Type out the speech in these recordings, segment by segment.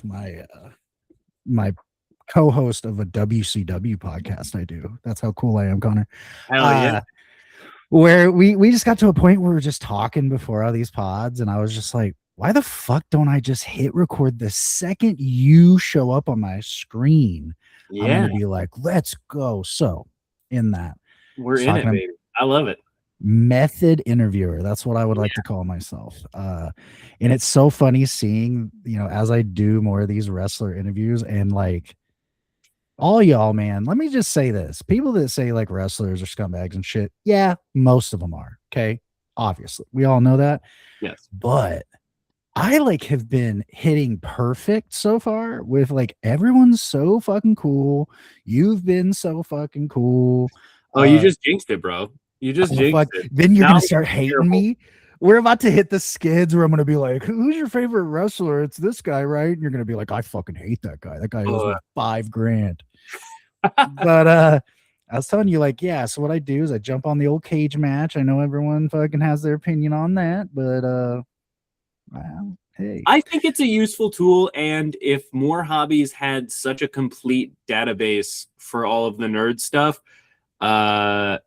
my co-host of a WCW podcast. I do. That's how cool I am, Connor. Hell yeah. Where we just got to a point where we were just talking before all these pods, and I was just like, why the fuck don't I just hit record the second you show up on my screen? Yeah. I'm gonna be like, let's go. So in that, we're in it, baby. I love it. Method interviewer. That's what I would like to call myself. And it's so funny seeing, as I do more of these wrestler interviews, and like all y'all, man, let me just say this. People that say like wrestlers are scumbags and shit. Yeah, most of them are. Okay. Obviously. We all know that. Yes. But I have been hitting perfect so far with everyone's so fucking cool. You've been so fucking cool. Oh, you just jinxed it, bro. You just jinxed it. Then you're going to start hating me. We're about to hit the skids where I'm going to be like, who's your favorite wrestler? It's this guy, right? And you're going to be like, I fucking hate that guy. That guy owes me $5,000. But I was telling you, so what I do is I jump on the old cage match. I know everyone fucking has their opinion on that, but well, hey. I think it's a useful tool, and if more hobbies had such a complete database for all of the nerd stuff, I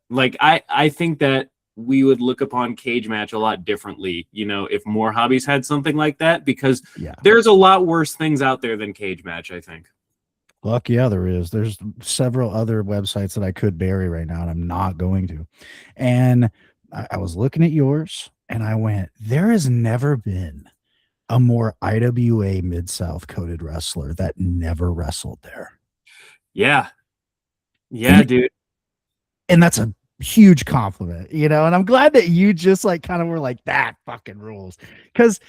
think that we would look upon cage match a lot differently, if more hobbies had something like that, because there's a lot worse things out there than cage match, I think. Fuck yeah, there is. There's several other websites that I could bury right now, and I'm not going to. And I was looking at yours, and I went, there has never been a more IWA Mid-South coded wrestler that never wrestled there. Yeah. Yeah, dude. And that's a huge compliment, and I'm glad that you just kind of were like, that fucking rules. Because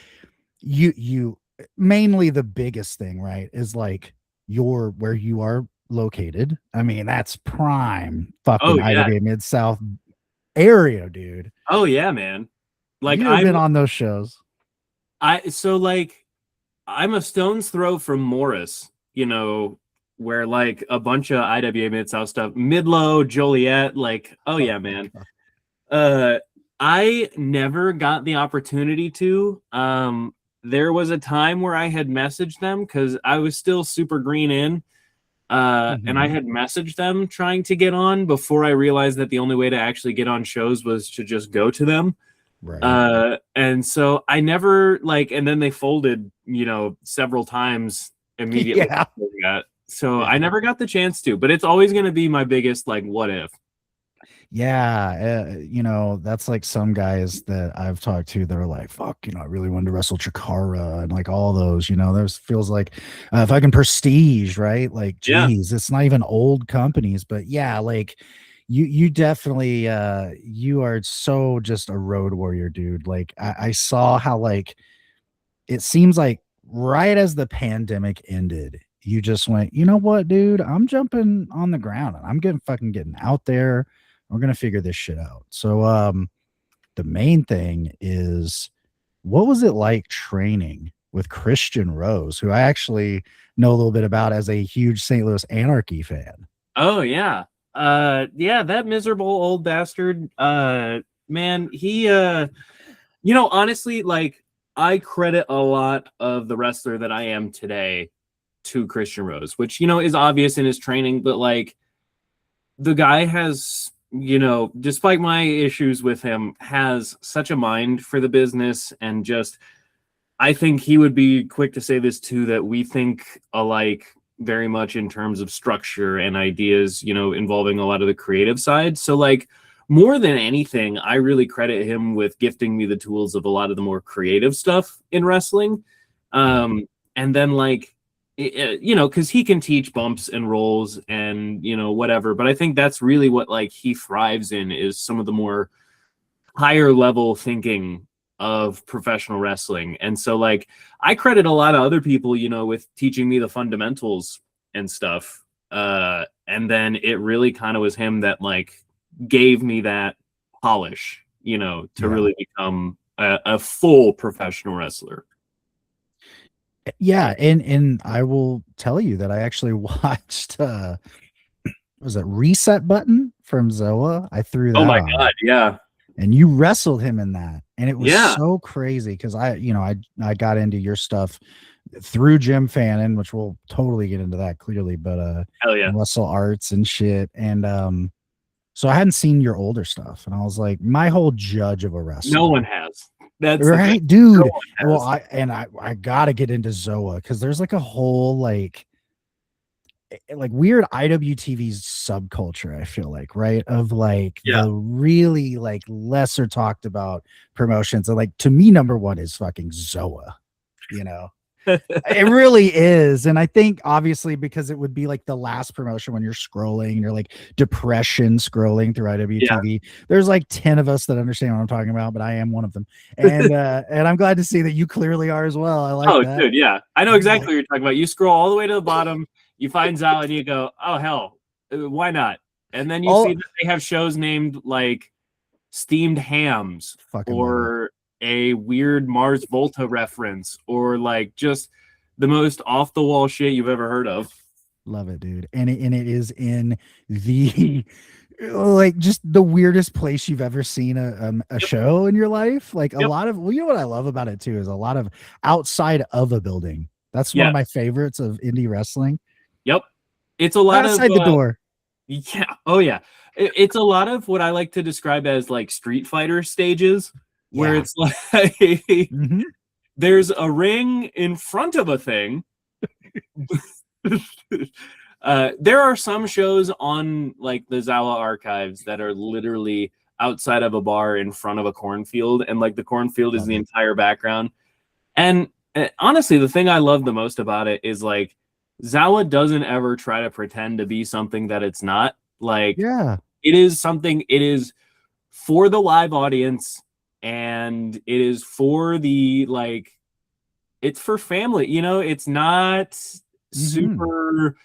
you mainly the biggest thing, right, is where you are located. I mean, that's prime fucking IWA Mid-South area, dude. Oh yeah, man. You've been on those shows. I'm a stone's throw from Morris, where a bunch of IWA Mid-South stuff, Midlow, Joliet, oh yeah, man. I never got the opportunity to. There was a time where I had messaged them because I was still super green in, and I had messaged them trying to get on before I realized that the only way to actually get on shows was to just go to them. Right. And so I never and then they folded, several times immediately. Yeah. So I never got the chance to, but it's always going to be my biggest, what if. Yeah. That's some guys that I've talked to that are like, fuck, I really wanted to wrestle Chikara and all those, there's feels like fucking prestige, right? Geez, it's not even old companies, but yeah, you definitely, you are so just a road warrior, dude. I saw how it seems like right as the pandemic ended, you just went, you know what, dude, I'm jumping on the ground and I'm getting out there. We're going to figure this shit out. So, the main thing is, what was it like training with Christian Rose, who I actually know a little bit about as a huge St. Louis Anarchy fan? Oh yeah. That miserable old bastard. Man, he, honestly, I credit a lot of the wrestler that I am today to Christian Rose, which, is obvious in his training, but the guy has, despite my issues with him, has such a mind for the business, and just, I think he would be quick to say this too, that we think alike very much in terms of structure and ideas, involving a lot of the creative side. So more than anything, I really credit him with gifting me the tools of a lot of the more creative stuff in wrestling. And then because he can teach bumps and rolls and, whatever. But I think that's really what he thrives in, is some of the more higher level thinking of professional wrestling. And so I credit a lot of other people, with teaching me the fundamentals and stuff. And then it really kind of was him that gave me that polish, to really become a full professional wrestler. Yeah, and I will tell you that I actually watched was it Reset Button from ZOWA? I threw that. Oh my god, yeah. And you wrestled him in that, and it was so crazy because I got into your stuff through Jim Fannin, which we'll totally get into that clearly, but Hell yeah. WrestleArts and shit. And so I hadn't seen your older stuff, and I was like, my whole judge of a wrestler. No one has. That's the thing. Right, dude. No one Well, has. I gotta get into ZOWA because there's like a whole like weird IWTV's subculture, I feel like, right? Of like Yeah. the really like lesser talked about promotions. And like to me, number one is fucking ZOWA, you know. It really is. And I think obviously because it would be like the last promotion when you're scrolling and you're like depression scrolling through IWTV. There's like 10 of us that understand what I'm talking about, but I am one of them. And I'm glad to see that you clearly are as well. I like that. Dude, yeah. I know exactly what you're talking about. You scroll all the way to the bottom, you find ZOWA and you go, oh hell, why not? And then you see that they have shows named like Steamed Hams or a weird Mars Volta reference or like just the most off the wall shit you've ever heard of. Love it, dude. And it is in the like just the weirdest place you've ever seen a show in your life. Like a lot of, well, you know what I love about it too is a lot of outside of a building. That's one of my favorites of indie wrestling. Yep. It's a lot outside the door. Yeah. Oh yeah. It's a lot of what I like to describe as like Street Fighter stages where it's like there's a ring in front of a thing. There are some shows on like the ZOWA archives that are literally outside of a bar in front of a cornfield, and like the cornfield is the entire background. And honestly, the thing I love the most about it is like ZOWA doesn't ever try to pretend to be something that it's not. Like, it is something, it is for the live audience, and it is for the like, it's for family, you know, it's not super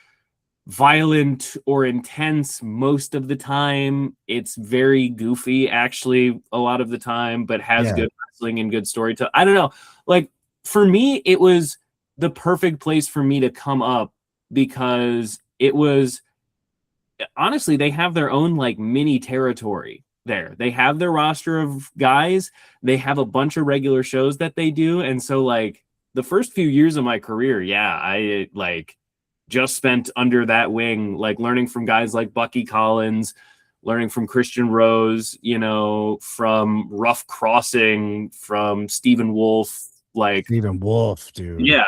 violent or intense most of the time. It's very goofy actually a lot of the time, but has good wrestling and good storytelling. I don't know, like for me it was the perfect place for me to come up because it was honestly, they have their own like mini territory there. They have their roster of guys, they have a bunch of regular shows that they do, and so like the first few years of my career, I like just spent under that wing, like learning from guys like Bucky Collins, learning from Christian Rose, you know, from Rough Crossing, from Stephen Wolf, like Stephen Wolf, dude. Yeah.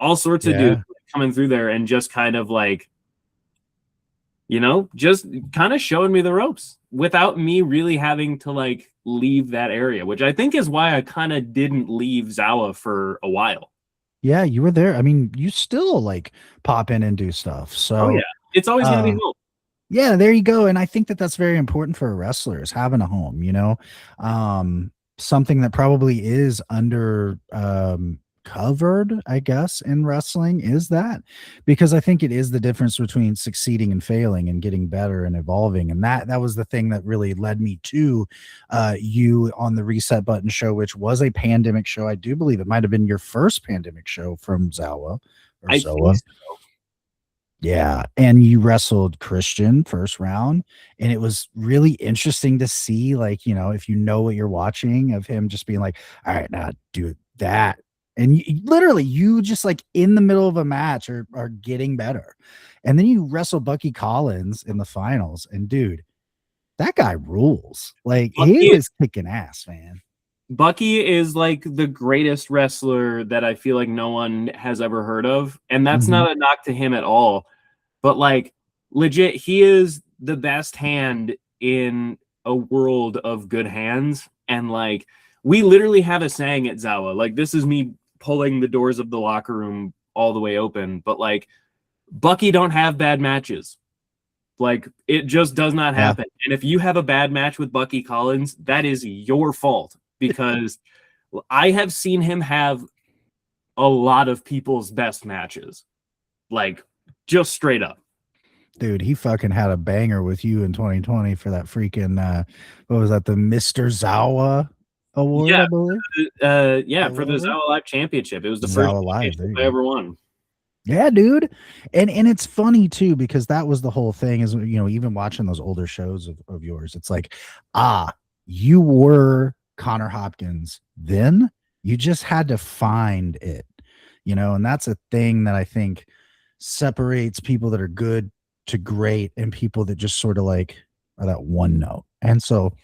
All sorts of dudes coming through there and just kind of like, you know, just kind of showing me the ropes without me really having to like leave that area, which I think is why I kind of didn't leave ZOWA for a while. Yeah, you were there. I mean, you still like pop in and do stuff. So it's always gonna be home. Yeah, there you go. And I think that that's very important for wrestlers having a home, you know, something that probably is under covered, I guess, in wrestling is that, because I think it is the difference between succeeding and failing and getting better and evolving. And that was the thing that really led me to you on the Reset Button show, which was a pandemic show. I do believe it might have been your first pandemic show from ZOWA or ZOWA. Yeah, and you wrestled Christian first round, and it was really interesting to see, like, you know, if you know what you're watching, of him just being like, all right, now do that. And literally, you just like in the middle of a match are getting better. And then you wrestle Bucky Collins in the finals. And dude, that guy rules. Like, he is kicking ass, man. Bucky is like the greatest wrestler that I feel like no one has ever heard of. And that's not a knock to him at all. But like, legit, he is the best hand in a world of good hands. And like, we literally have a saying at ZOWA. Like, this is me pulling the doors of the locker room all the way open, but like, Bucky don't have bad matches. Like, it just does not happen. And if you have a bad match with Bucky Collins, that is your fault, because I have seen him have a lot of people's best matches, like just straight up. Dude, he fucking had a banger with you in 2020 for that freaking what was that, the Mr. ZOWA award, I believe? For the ZOWA Live Championship. It was the first championship I ever won. Yeah, dude. And it's funny too, because that was the whole thing, is, you know, even watching those older shows of yours, it's like, you were Connor Hopkins then, you just had to find it. you know, and that's a thing that I think separates people that are good to great and people that just sort of like are that one note. And so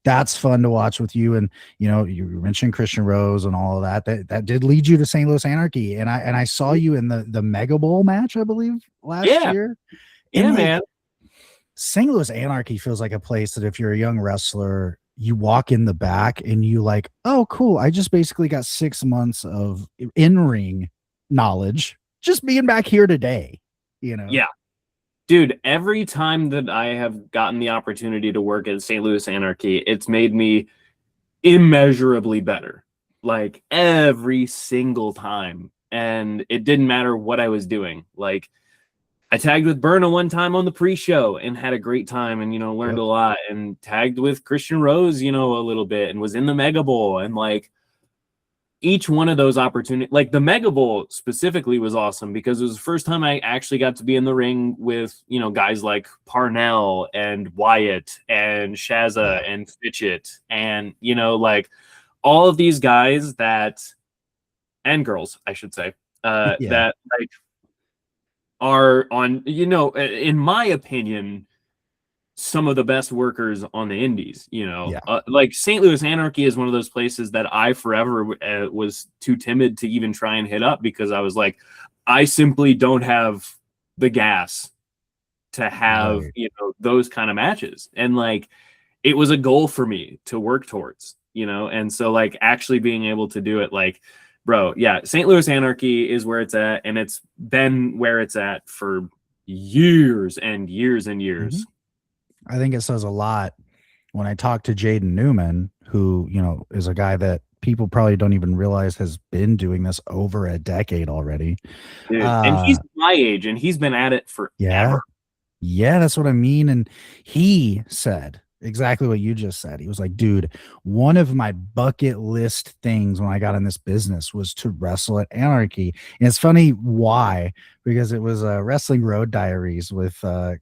that's fun to watch with you. And you know, you mentioned Christian Rose and all of that. That did lead you to St. Louis Anarchy. And I saw you in the Mega Bowl match, I believe, last Yeah. year. Yeah, And like man. St. Louis Anarchy feels like a place that if you're a young wrestler, you walk in the back and you like, oh, cool. I just basically got 6 months of in-ring knowledge just being back here today, you know? Yeah. Dude, every time that I have gotten the opportunity to work at St. Louis Anarchy, it's made me immeasurably better. Like every single time. And it didn't matter what I was doing. Like I tagged with Berna one time on the pre-show and had a great time and, you know, learned a lot, and tagged with Christian Rose, you know, a little bit, and was in the Mega Bowl. And like each one of those opportunities, like the Mega Bowl specifically was awesome because it was the first time I actually got to be in the ring with, you know, guys like Parnell and Wyatt and Shazza and Fitchett and, you know, like all of these guys that, and girls, I should say, that like are on, you know, in my opinion, some of the best workers on the indies, you know. Like St. Louis Anarchy is one of those places that I forever was too timid to even try and hit up because I was like, I simply don't have the gas to have, you know, those kind of matches. And like, it was a goal for me to work towards, you know? And so like actually being able to do it, like, bro, yeah, St. Louis Anarchy is where it's at. And it's been where it's at for years and years and years. I think it says a lot when I talk to Jaden Newman, who, you know, is a guy that people probably don't even realize has been doing this over a decade already. Dude, and he's my age and he's been at it forever. Yeah, that's what I mean. And he said exactly what you just said. He was like, dude, one of my bucket list things when I got in this business was to wrestle at Anarchy. And it's funny why, because it was Wrestling Road Diaries with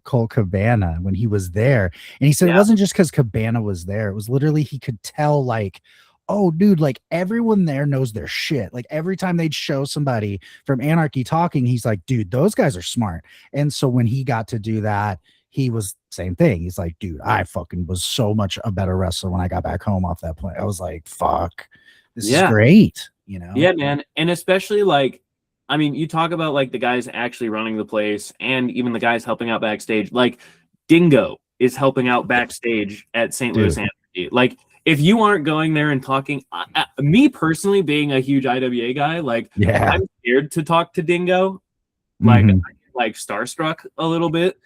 Colt Cabana when he was there. And he said it wasn't just because Cabana was there. It was literally he could tell like, oh, dude, like everyone there knows their shit. Like every time they'd show somebody from Anarchy talking, he's like, dude, those guys are smart. And so when he got to do that, he was same thing. He's like, dude, I fucking was so much a better wrestler when I got back home off that plane. I was like, fuck, this is great, you know? Yeah, man. And especially like, I mean, you talk about like the guys actually running the place and even the guys helping out backstage. Like Dingo is helping out backstage at St. Louis Anarchy. Like if you aren't going there and talking, me personally being a huge IWA guy, like I'm scared to talk to Dingo. Like starstruck a little bit.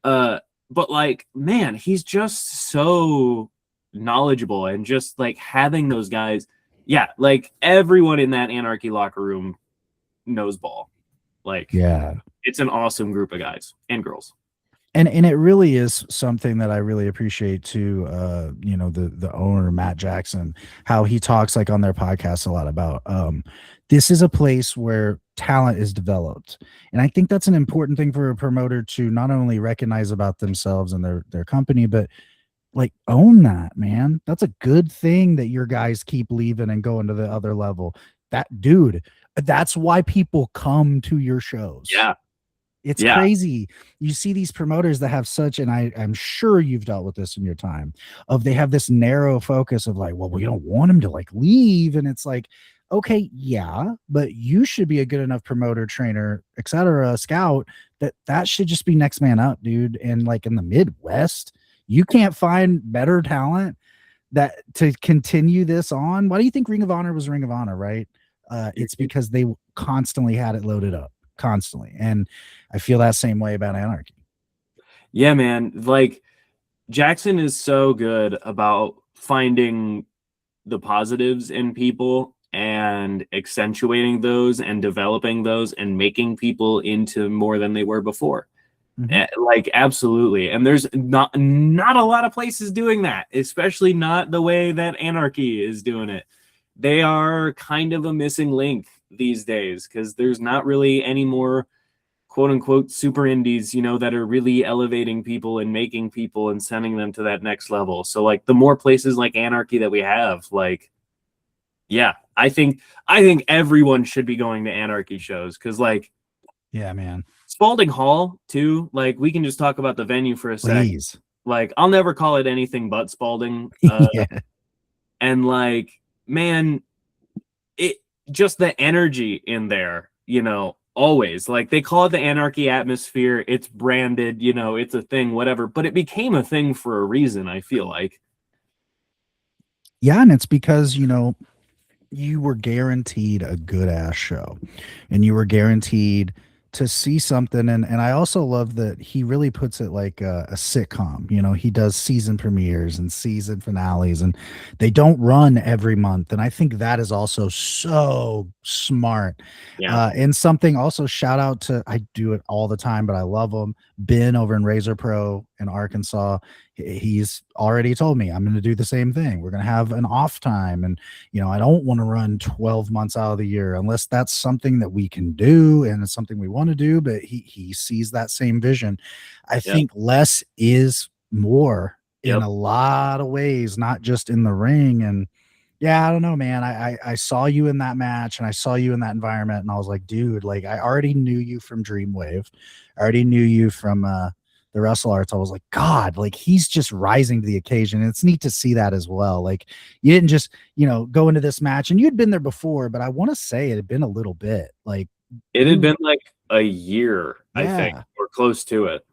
But like, man, he's just so knowledgeable and just like having those guys. Yeah, like everyone in that Anarchy locker room knows ball. Like, it's an awesome group of guys and girls. And it really is something that I really appreciate too. You know, the owner Matt Jackson, how he talks like on their podcast a lot about this is a place where talent is developed. And I think that's an important thing for a promoter to not only recognize about themselves and their company, but like own that, man. That's a good thing that your guys keep leaving and going to the other level. That dude, that's why people come to your shows. Yeah. It's crazy. You see these promoters that have such, and I'm sure you've dealt with this in your time, of they have this narrow focus of like, well, we don't want him to like leave. And it's like, okay, yeah, but you should be a good enough promoter, trainer, etc., scout, that should just be next man up, dude. And like in the Midwest, you can't find better talent that to continue this on. Why do you think Ring of Honor was Ring of Honor, right? It's because they constantly had it loaded up. Constantly. And I feel that same way about Anarchy. Yeah, man. Like Jackson is so good about finding the positives in people and accentuating those and developing those and making people into more than they were before. Like absolutely. And there's not a lot of places doing that, especially not the way that Anarchy is doing it. They are kind of a missing link these days because there's not really any more quote unquote super indies, you know, that are really elevating people and making people and sending them to that next level. So like the more places like Anarchy that we have, like, yeah, I think everyone should be going to Anarchy shows because, like, Yeah, man. Spalding Hall too. Like, we can just talk about the venue for a sec. Please. Like, I'll never call it anything but Spalding. Yeah. And like, man, it just the energy in there, you know, always like they call it the Anarchy atmosphere. It's branded, you know, it's a thing, whatever. But it became a thing for a reason. I feel like. Yeah, and it's because, you know, you were guaranteed a good ass show and you were guaranteed to see something. And I also love that he really puts it like a sitcom. You know, he does season premieres and season finales, and they don't run every month. And I think that is also so smart. Yeah. And something also, shout out to, I do it all the time, but I love him, Ben over in Razor Pro in Arkansas. He's already told me I'm going to do the same thing. We're going to have an off time, and you know, I don't want to run 12 months out of the year unless that's something that we can do and it's something we want to do. But he sees that same vision. I think less is more in a lot of ways, not just in the ring. And yeah, I don't know, man. I saw you in that match and I saw you in that environment, and I was like, dude, like I already knew you from Dreamwave. I already knew you from the WrestleArts. I was like, God, like he's just rising to the occasion. And it's neat to see that as well. Like you didn't just, you know, go into this match, and you'd been there before, but I want to say it had been a little bit. Like it had been like a year, I think, Yeah. or close to it.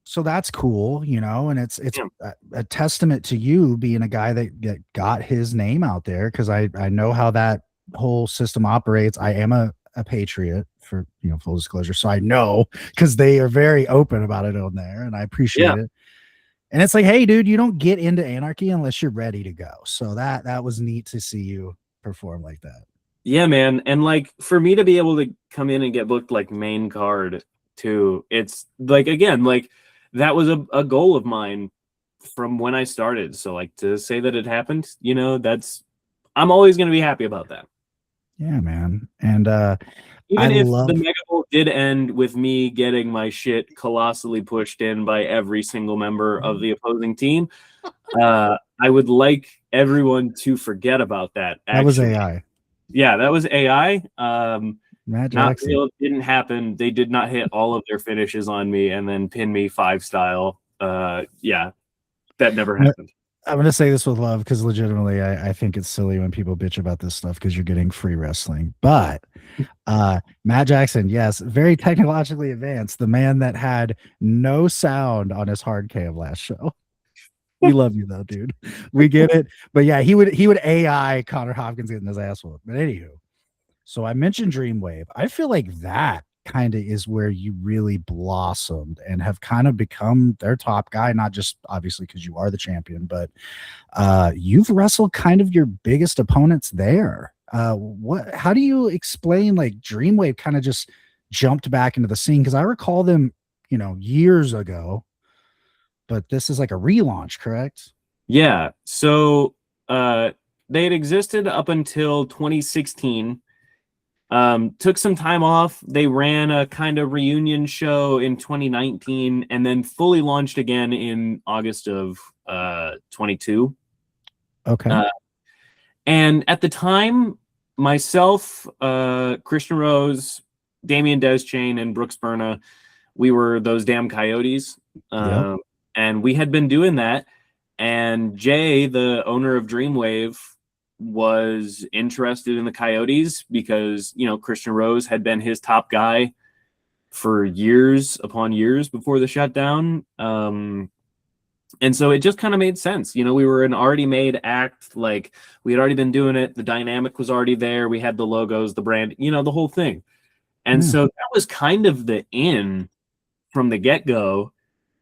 So that's cool, you know, and it's a testament to you being a guy that got his name out there, because I know how that whole system operates. I am a patriot, for, you know, full disclosure, so I know, because they are very open about it on there, and I appreciate it. And it's like, hey, dude, you don't get into Anarchy unless you're ready to go. So that was neat to see you perform like that. Yeah, man. And like for me to be able to come in and get booked like main card too, it's like, again, like that was a goal of mine from when I started. So like to say that it happened, you know, I'm always going to be happy about that. Yeah, man. And even if the Mega Bowl did end with me getting my shit colossally pushed in by every single member of the opposing team, I would like everyone to forget about that. That was AI. Yeah, that was AI. Matt Not Jackson. real. It didn't happen. They did not hit all of their finishes on me and then pin me 5 style. Yeah, that never happened. I'm going to say this with love, because legitimately I think it's silly when people bitch about this stuff because you're getting free wrestling. But Matt Jackson, yes, very technologically advanced. The man that had no sound on his hard cam last show. We love you though, dude. We get it. But yeah, he would AI Connor Hopkins getting his ass whooped. But anywho, so I mentioned Dreamwave. I feel like that kind of is where you really blossomed and have kind of become their top guy, not just obviously because you are the champion, but you've wrestled kind of your biggest opponents there. How do you explain like Dreamwave kind of just jumped back into the scene? Because I recall them, you know, years ago, but this is like a relaunch, correct? Yeah. So they had existed up until 2016. Took some time off. They ran a kind of reunion show in 2019 and then fully launched again in August of 22. Okay. And at the time, myself, Christian Rose, Damian Deschain, and Brooks Berna, we were those damn coyotes. And we had been doing that. And Jay, the owner of Dreamwave, was interested in the Coyotes because, you know, Christian Rose had been his top guy for years upon years before the shutdown. And so it just kind of made sense. You know, we were an already made act. Like we had already been doing it. The dynamic was already there. We had the logos, the brand, you know, the whole thing. And so that was kind of the in from the get-go.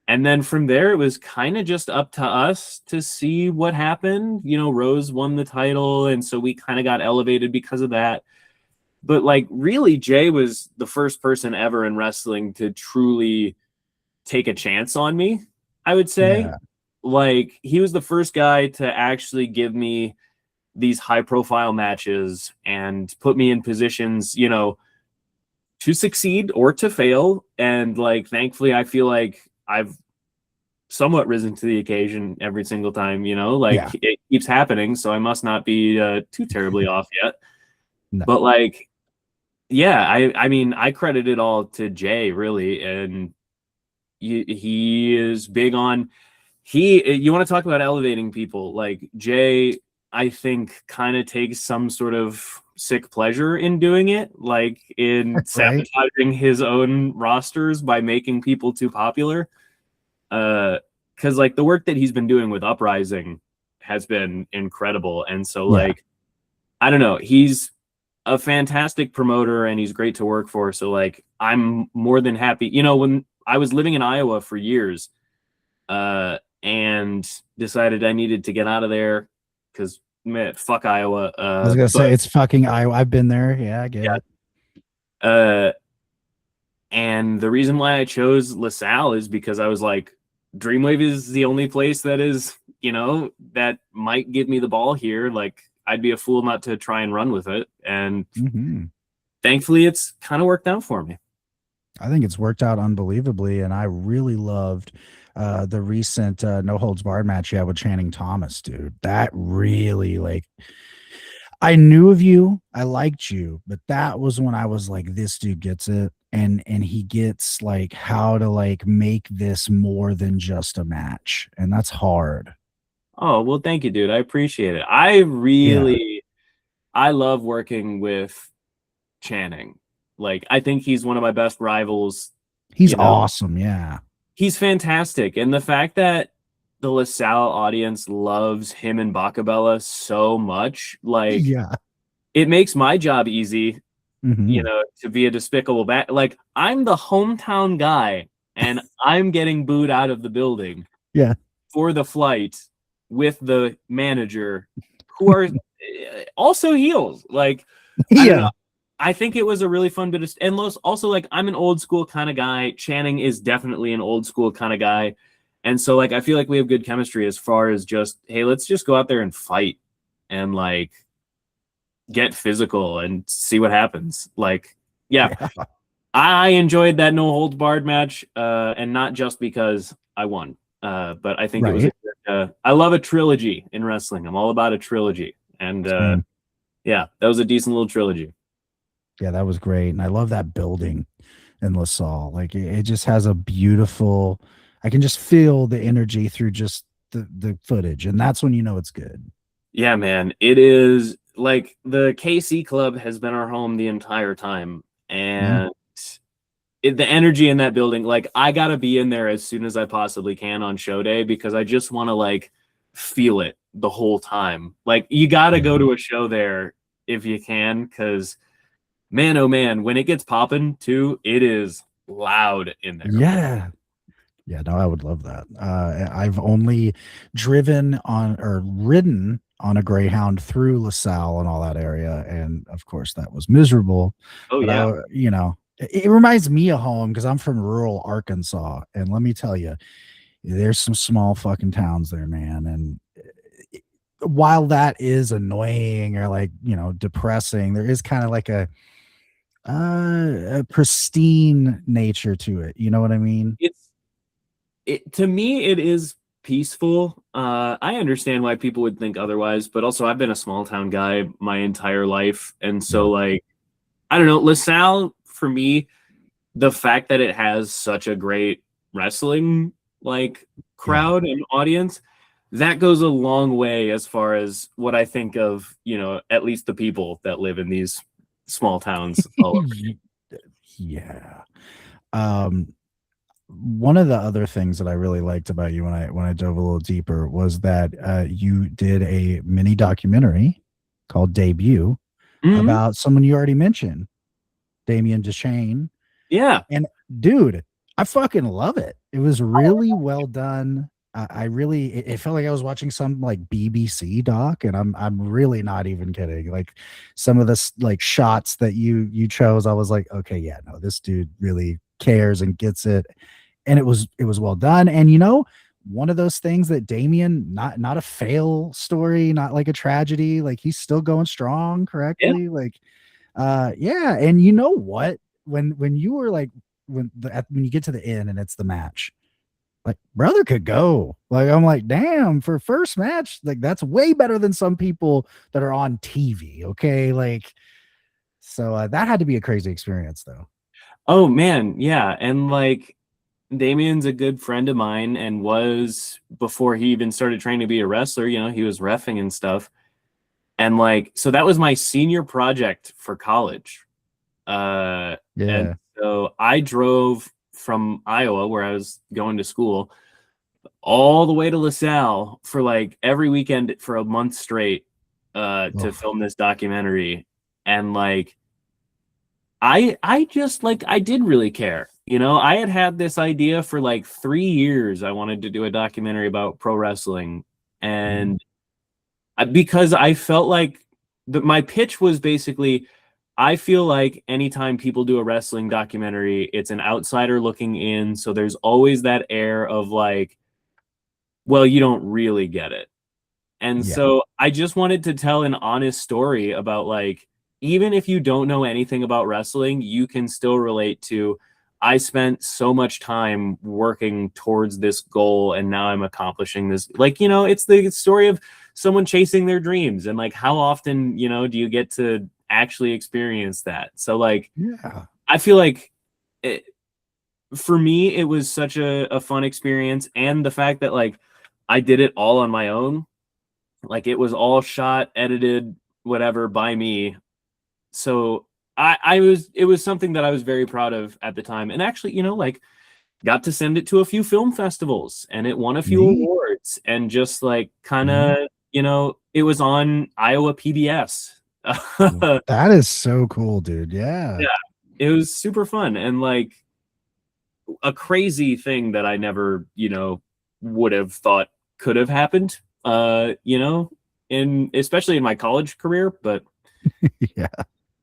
And then from there, it was kind of just up to us to see what happened. You know, Rose won the title, and so we kind of got elevated because of that. But, like, really, Jay was the first person ever in wrestling to truly take a chance on me, I would say. Yeah. Like, he was the first guy to actually give me these high-profile matches and put me in positions, you know, to succeed or to fail. And, like, thankfully, I feel like I've somewhat risen to the occasion every single time, you know, like keeps happening, so I must not be too terribly off yet. No. But like, yeah, I mean, I credit it all to Jay, really, and he is big on you want to talk about elevating people, like Jay, I think kind of takes some sort of sick pleasure in doing it, like in Right? sabotaging his own rosters by making people too popular. Because like the work that he's been doing with Uprising has been incredible, and so Yeah. like I don't know, he's a fantastic promoter and he's great to work for. So like I'm more than happy. You know, when I was living in Iowa for years, and decided I needed to get out of there because man, fuck Iowa. I was gonna say But it's fucking I've been there. Yeah, I get yeah, it. uh, and the reason why I chose LaSalle is because I was like, Dreamwave is the only place that is, you know, that might give me the ball here. Like, I'd be a fool not to try and run with it. And thankfully, it's kind of worked out for me. I think it's worked out unbelievably, and I really loved the recent no holds barred match you had with Channing Thomas, dude. That really like I knew of you, I liked you, but that was when I was like, this dude gets it, and he gets like how to like make this more than just a match, and that's hard. Oh, well, thank you, dude. I appreciate it. Yeah, I love working with Channing. Like, I think he's one of my best rivals. he's You know, awesome. Yeah, he's fantastic. And the fact that the LaSalle audience loves him and Bacabella so much, like, yeah. it makes my job easy, you Hmm. know, to be a despicable like, I'm the hometown guy and I'm getting booed out of the building Yeah, for the flight with the manager who are also heels. Like, I don't know. yeah, I think it was a really fun bit of, and also like I'm an old school kind of guy. Channing is definitely an old school kind of guy. And so like I feel like we have good chemistry as far as just, hey, let's just go out there and fight and like get physical and see what happens. Like, yeah, yeah. I enjoyed that no holds barred match, and not just because I won. But I think it was Right. I love a trilogy in wrestling. I'm all about a trilogy. And Same. yeah, that was a decent little trilogy. Yeah, that was great, and I love that building in LaSalle. Like it just has a beautiful. I can just feel the energy through just the footage, and that's when you know it's good. Yeah, man. It is like the KC Club has been our home the entire time. Yeah. And the energy in that building, like I gotta be in there as soon as I possibly can on show day because I just want to like feel it the whole time. Like you gotta go Yeah. to a show there if you can, because man, oh man, when it gets popping too, it is loud in there. Yeah. Yeah, no, I would love that. I've only driven on or ridden on a Greyhound through LaSalle and all that area, and of course that was miserable. Oh But yeah. it reminds me of home because I'm from rural Arkansas, and let me tell you, there's some small fucking towns there, man. And while that is annoying or like depressing, there is kind of like a pristine nature to it. You know what I mean? It's to me it is peaceful. I understand why people would think otherwise, but also I've been a small town guy my entire life, and Yeah. so like I don't know, LaSalle for me, the fact that it has such a great wrestling like Yeah. crowd and audience, that goes a long way as far as what I think of, you know, at least the people that live in these small towns all over. Yeah. Um, one of the other things that I really liked about you when I dove a little deeper was that you did a mini documentary called Debut Mhm. about someone you already mentioned, Damian DeShane. Yeah. And dude, I fucking love it. It was really well done. I really it felt like I was watching some like BBC doc, and I'm really not even kidding. Like some of the like shots that you chose, I was like, okay, yeah, no, this dude really cares and gets it. And it was well done. And one of those things that Damien, not a fail story, not like a tragedy, like he's still going strong Yeah. correctly. Like yeah, and you know what? When you were like when you get to the end and it's the match, like brother could go. Like I'm like, damn, for first match, like that's way better than some people that are on TV. Okay, like so that had to be a crazy experience though. Oh man, yeah, and like Damien's a good friend of mine and was before he even started trying to be a wrestler, you know, he was reffing and stuff. And like so that was my senior project for college. And Yeah. so I drove from Iowa where I was going to school all the way to LaSalle for like every weekend for a month straight to Oh, film this documentary. And like I just like I did really care. You know, I had this idea for like 3 years. I wanted to do a documentary about pro wrestling, mhm. and because I felt like my pitch was basically, I feel like anytime people do a wrestling documentary, it's an outsider looking in, so there's always that air of like, well, you don't really get it. And Yeah. so I just wanted to tell an honest story about like, even if you don't know anything about wrestling, you can still relate to, I spent so much time working towards this goal and now I'm accomplishing this. Like, you know, it's the story of someone chasing their dreams and like how often, you know, do you get to actually experience that? So like, Yeah. I feel like it, for me, it was such a fun experience. And the fact that like I did it all on my own, like it was all shot, edited, whatever by me. So I was it was something that I was very proud of at the time. And actually, you know, like got to send it to a few film festivals and it won a few Me. awards and just like kind Mhm. of, you know, it was on Iowa PBS. Yeah, That is so cool, dude. Yeah. it was super fun and like a crazy thing that I never, you know, would have thought could have happened. You know, in especially in my college career, but Yeah.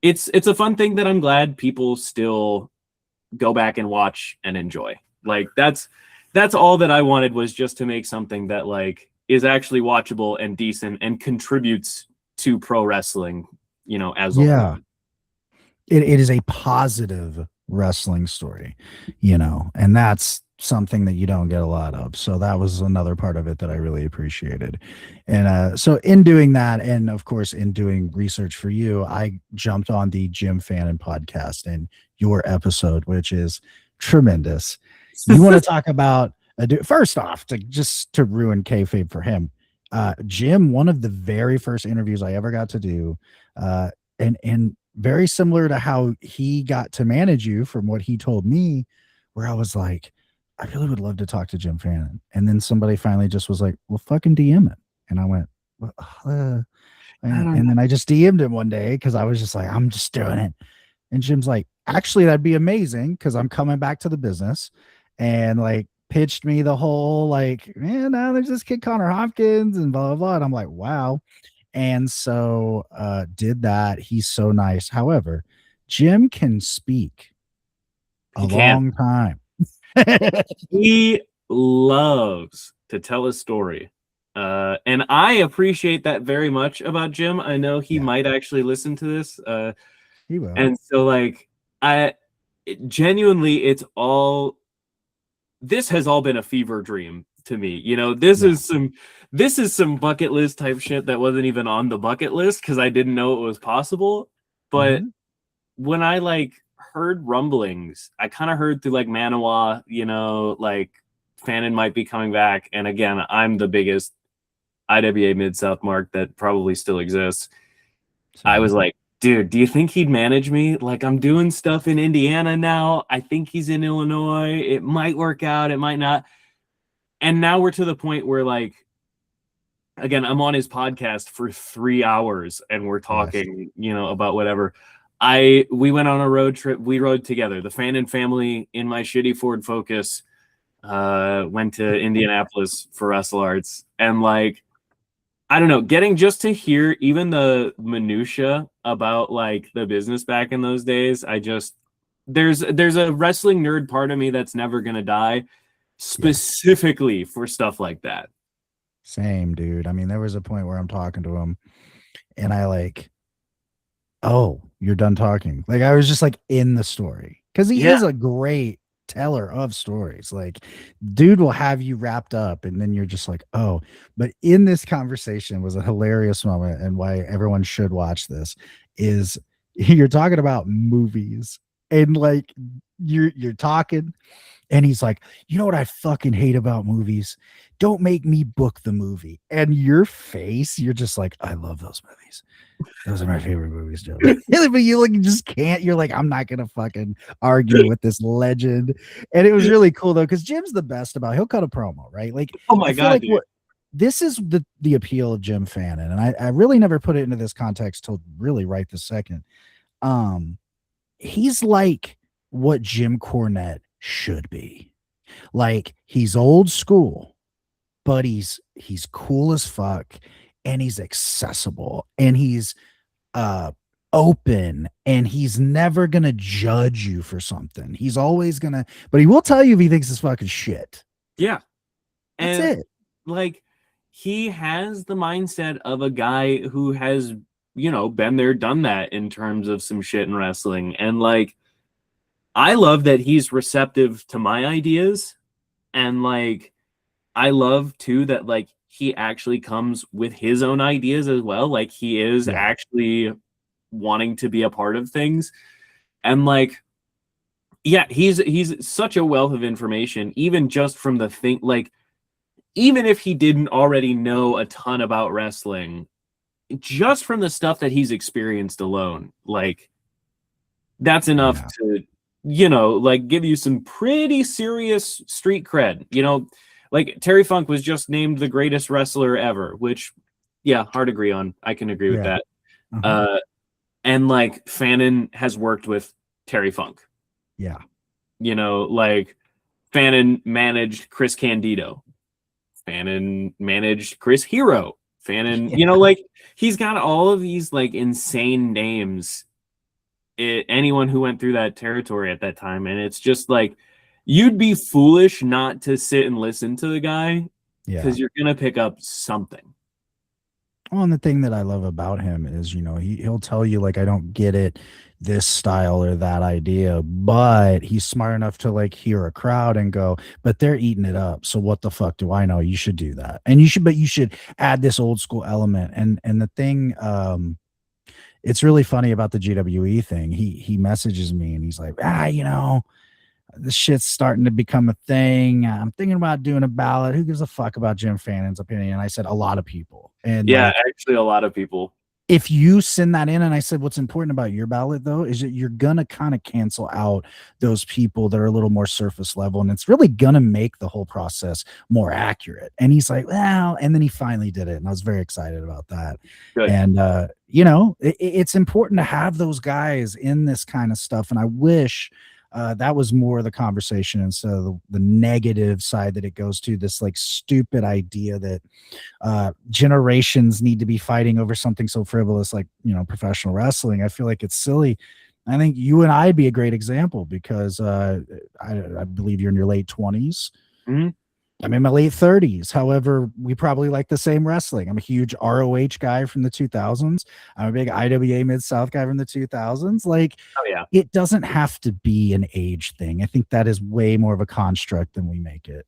it's a fun thing that I'm glad people still go back and watch and enjoy. Like that's all that I wanted was just to make something that like is actually watchable and decent and contributes to pro wrestling, you know, as a whole. Yeah. It is a positive wrestling story, you know, and that's something that you don't get a lot of. So that was another part of it that I really appreciated. And so in doing that, and of course in doing research for you, I jumped on the Jim Fannin podcast and your episode, which is tremendous. You want to talk about first off, to just to ruin kayfabe for him. Jim, one of the very first interviews I ever got to do, and very similar to how he got to manage you from what he told me, where I was like, I really would love to talk to Jim Fannin. And then somebody finally just was like, well, fucking DM it. And I went, well, I don't and then I just DM'd him one day because I was just like, I'm just doing it. And Jim's like, actually, that'd be amazing because I'm coming back to the business, and like pitched me the whole like, man, now there's this kid Connor Hopkins and blah blah blah. And I'm like, wow. And so did that. He's so nice. However, Jim can speak a He can. long time. He loves to tell a story. And I appreciate that very much about Jim. I know he Yeah, might actually listen to this. he will. And so like I genuinely it's all this has all been a fever dream to me. You know, Yeah. this is some bucket list type shit that wasn't even on the bucket list because I didn't know it was possible. But Hmm. when I like heard rumblings, I kind of heard through like Manawa, you know, like Fannin might be coming back. And again, I'm the biggest IWA Mid South mark that probably still exists. I was Same. like, dude, do you think he'd manage me? Like, I'm doing stuff in Indiana now. I think he's in Illinois. It might work out, it might not. And now we're to the point where, like, again, I'm on his podcast for 3 hours and we're Yes. talking, you know, about whatever. We went on a road trip. We rode together. The Fannin family in my shitty Ford Focus went to Indianapolis for WrestleArts. And like, I don't know, getting just to hear even the minutia about like the business back in those days, I just there's a wrestling nerd part of me that's never gonna die, Yes. specifically for stuff like that. Same, dude. I mean, there was a point where I'm talking to him and I like, oh, you're done talking. Like I was just like in the story because he Yeah, is a great teller of stories. Like, dude will have you wrapped up, and then you're just like, oh. But in this conversation was a hilarious moment, and why everyone should watch this is you're talking about movies, and like you're talking, and he's like, you know what I fucking hate about movies? Don't make me book the movie. And your face, you're just like, I love those movies. Those are my favorite movies, Joe. But you like, you just can't. You're like, I'm not gonna fucking argue with this legend. And it was really cool though, because Jim's the best about. He'll cut a promo, right? Like, Oh my I feel god, like dude. what this is the appeal of Jim Fannin, and I really never put it into this context till really right this second. He's like what Jim Cornette should be. Like, he's old school, but he's cool as fuck, and he's accessible, and he's open, and he's never gonna judge you for something. He's always gonna, but he will tell you if he thinks it's fucking shit. Yeah. That's And it. like, he has the mindset of a guy who has, been there, done that in terms of some shit in wrestling. And like, I love that he's receptive to my ideas. And like, I love too that like he actually comes with his own ideas as well. Like, he is Yeah. actually wanting to be a part of things. And like, yeah, he's such a wealth of information, even just from the thing, like, even if he didn't already know a ton about wrestling, just from the stuff that he's experienced alone, like, that's enough Yeah. to, like, give you some pretty serious street cred. Like, Terry Funk was just named the greatest wrestler ever, which, yeah, hard agree on. I can agree with Yeah. that. Uh-huh. And like, Fannin has worked with Terry Funk. Yeah. Like, Fannin managed Chris Candido. Fannin managed Chris Hero. Fannin, Yeah. like, he's got all of these like insane names. Anyone who went through that territory at that time, and it's just like, you'd be foolish not to sit and listen to the guy, Yeah. because you're gonna pick up something. Well, and the thing that I love about him is, he'll tell you, like, I don't get it, this style or that idea, but he's smart enough to like hear a crowd and go, but they're eating it up. So what the fuck do I know? You should do that. And but you should add this old school element. And the thing, it's really funny about the GWE thing. He messages me and he's like, this shit's starting to become a thing. I'm thinking about doing a ballot. Who gives a fuck about Jim Fannin's opinion? And I said, a lot of people. And Yeah, like, actually, a lot of people. if you send that in, and I said, what's important about your ballot though, is that you're gonna kind of cancel out those people that are a little more surface level, and it's really gonna make the whole process more accurate. And he's like, well, and then he finally did it, and I was very excited about that. Good. And it's important to have those guys in this kind of stuff, and I wish that was more of the conversation instead of the negative side that it goes to, this like stupid idea that generations need to be fighting over something so frivolous like professional wrestling. I feel like it's silly. I think you and I'd be a great example, because I believe you're in your late 20s. Mm-hmm. I'm in my late 30s. However, we probably like the same wrestling. I'm a huge ROH guy from the 2000s. I'm a big IWA Mid-South guy from the 2000s. Like, Oh yeah. it doesn't have to be an age thing. I think that is way more of a construct than we make it.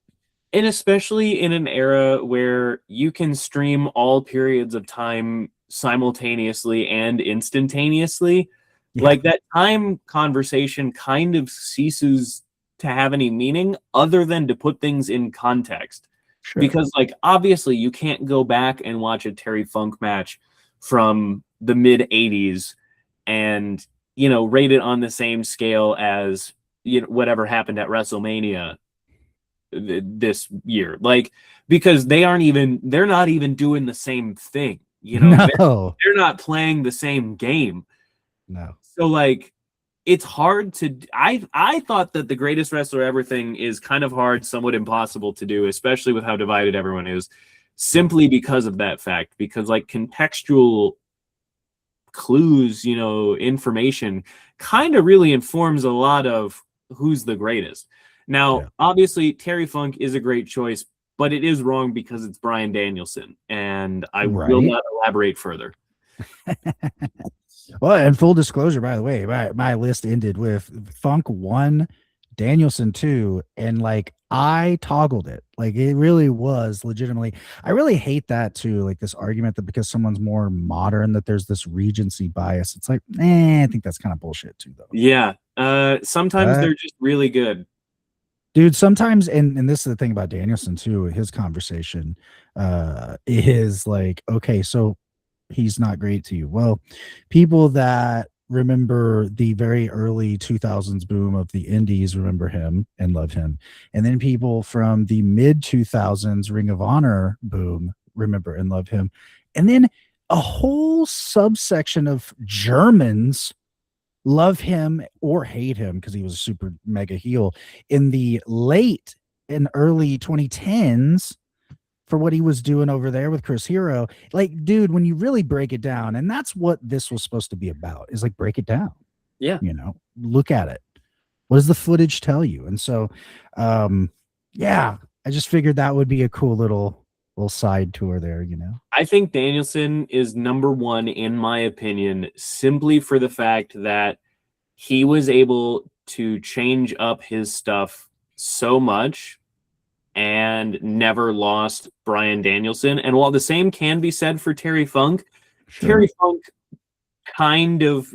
And especially in an era where you can stream all periods of time simultaneously and instantaneously, Yeah. like, that time conversation kind of ceases to have any meaning other than to put things in context. Sure. Because like, obviously you can't go back and watch a Terry Funk match from the mid 80s and rate it on the same scale as whatever happened at WrestleMania this year, like, because they're not even doing the same thing. No. They're not playing the same game. No. So like, it's hard to, I thought that the greatest wrestler ever thing is kind of hard, somewhat impossible to do, especially with how divided everyone is, simply because of that fact. Because like, contextual clues, information kind of really informs a lot of who's the greatest. Now, Yeah. obviously, Terry Funk is a great choice, but it is wrong because it's Bryan Danielson, and I will Right. not elaborate further. Well, and full disclosure, by the way, my list ended with Funk 1, Danielson too, and like I toggled it. Like it really was legitimately. I really hate that too. Like this argument that because someone's more modern that there's this regency bias. It's like, I think that's kind of bullshit too, though. Yeah. Sometimes they're just really good. Dude, sometimes, and this is the thing about Danielson too, his conversation is like, okay, so he's not great to you. Well, people that remember the very early 2000s boom of the indies remember him and love him. And then people from the mid 2000s Ring of Honor boom remember and love him. And then a whole subsection of Germans love him or hate him because he was a super mega heel in the late and early 2010s for what he was doing over there with Chris Hero. Like, dude, when you really break it down, and that's what this was supposed to be about, is like break it down. Yeah. You know, look at it. What does the footage tell you? And so yeah, I just figured that would be a cool little side tour there, you know. I think Danielson is number one in my opinion, simply for the fact that he was able to change up his stuff so much and never lost Bryan Danielson. And while the same can be said for Terry Funk, Sure. Terry Funk kind of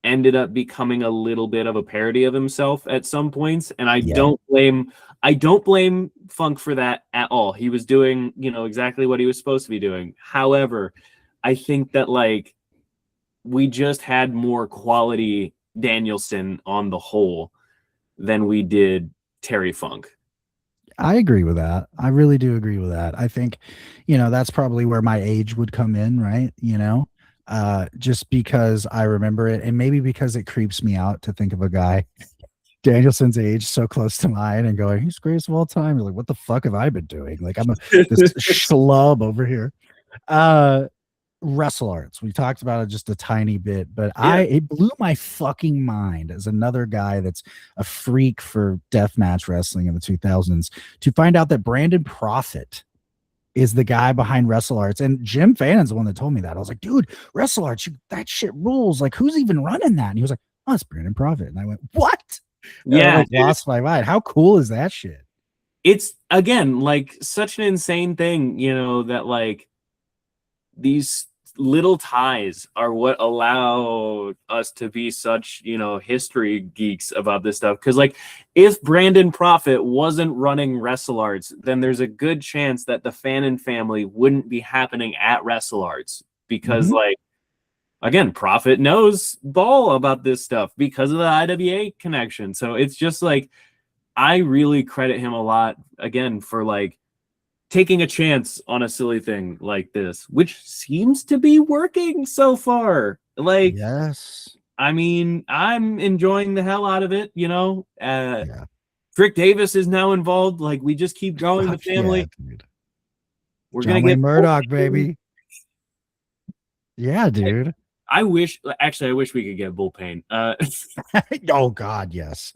ended up becoming a little bit of a parody of himself at some points, and I don't blame Funk for that at all. He was doing, you know, exactly what he was supposed to be doing. However, I think that like we just had more quality Danielson on the whole than we did Terry Funk. I agree with that. I really do agree with that. I think, you know, that's probably where my age would come in, right? You know, just because I remember it, and maybe because it creeps me out to think of a guy Danielson's age so close to mine and going, he's greatest of all time. You're like, what the fuck have I been doing? Like, I'm this schlub over here. WrestleArts. We talked about it just a tiny bit, but it blew my fucking mind as another guy that's a freak for deathmatch wrestling in the 2000s to find out that Brandon Profit is the guy behind WrestleArts. And Jim Fannon's the one that told me that. I was like, dude, WrestleArts, that shit rules. Like, who's even running that? And he was like, oh, it's Brandon Profit. And I went, what? Yeah, I like, lost my mind. How cool is that shit? It's again like such an insane thing, you know, that like these little ties are what allow us to be such, you know, history geeks about this stuff. Because like if Brandon Profit wasn't running WrestleArts, then there's a good chance that the Fannin family wouldn't be happening at WrestleArts, because like again, Profit knows ball about this stuff because of the IWA connection. So it's just like I really credit him a lot again for like taking a chance on a silly thing like this, which seems to be working so far. Like, yes, I mean, I'm enjoying the hell out of it, you know. Rick Davis is now involved. Like, we just keep growing the family. Yeah, We're John gonna Wayne get Murdoch, baby. Yeah, dude. I wish we could get Bullpain. Oh God, yes.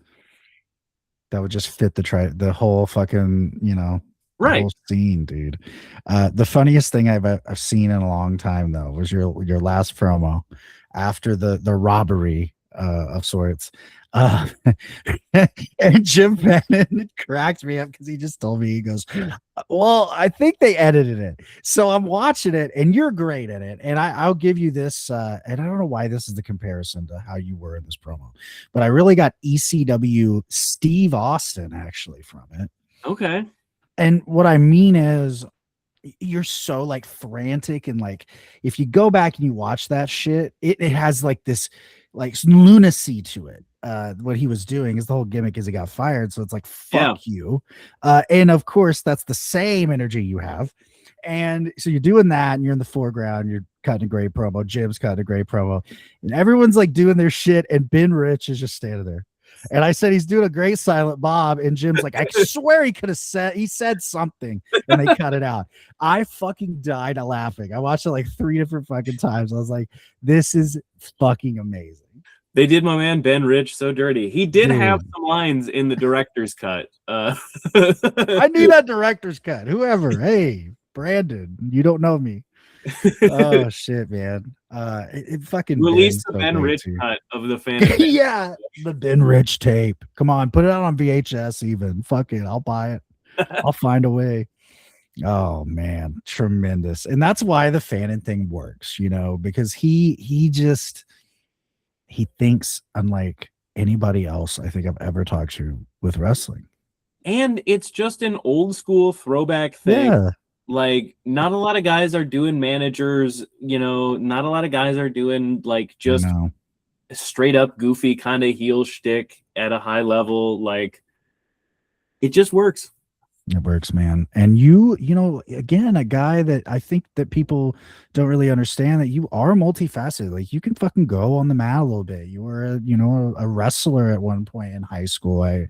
That would just fit the whole fucking, you know, right. whole scene, dude. The funniest thing I've seen in a long time though was your last promo after the robbery of sorts. And Jim Fannin cracked me up because he just told me, he goes, well, I think they edited it. So I'm watching it and you're great at it. And I'll give you this. And I don't know why this is the comparison to how you were in this promo, but I really got ECW Steve Austin actually from it. Okay. And what I mean is you're so like frantic, and like if you go back and you watch that shit, it has like this like lunacy to it. What he was doing is the whole gimmick is he got fired, so it's like fuck you. And of course that's the same energy you have. And so you're doing that and you're in the foreground, you're cutting a great promo, Jim's cutting a great promo, and everyone's like doing their shit, and Ben Rich is just standing there. And I said he's doing a great Silent Bob, and Jim's like, I swear he said something, and they cut it out. I fucking died of laughing. I watched it like 3 different fucking times. I was like, this is fucking amazing. They did my man Ben Rich so dirty. He did have some lines in the director's cut. I need that director's cut. Whoever, hey, Brandon, you don't know me. Oh shit, man. It fucking Release Ben's the so Ben great Rich too. cut of the Fannin Family. Yeah, the Ben Rich tape. Come on, put it out on VHS even. Fuck it, I'll buy it. I'll find a way. Oh man, tremendous. And that's why the Fannin thing works, because he thinks unlike anybody else I think I've ever talked to with wrestling. And it's just an old school throwback thing. Yeah. Like, not a lot of guys are doing managers, not a lot of guys are doing like just straight up goofy kind of heel shtick at a high level. Like, it just works. It works, man. And again, a guy that I think that people don't really understand that you are multifaceted. Like you can fucking go on the mat a little bit. You were, a wrestler at one point in high school. I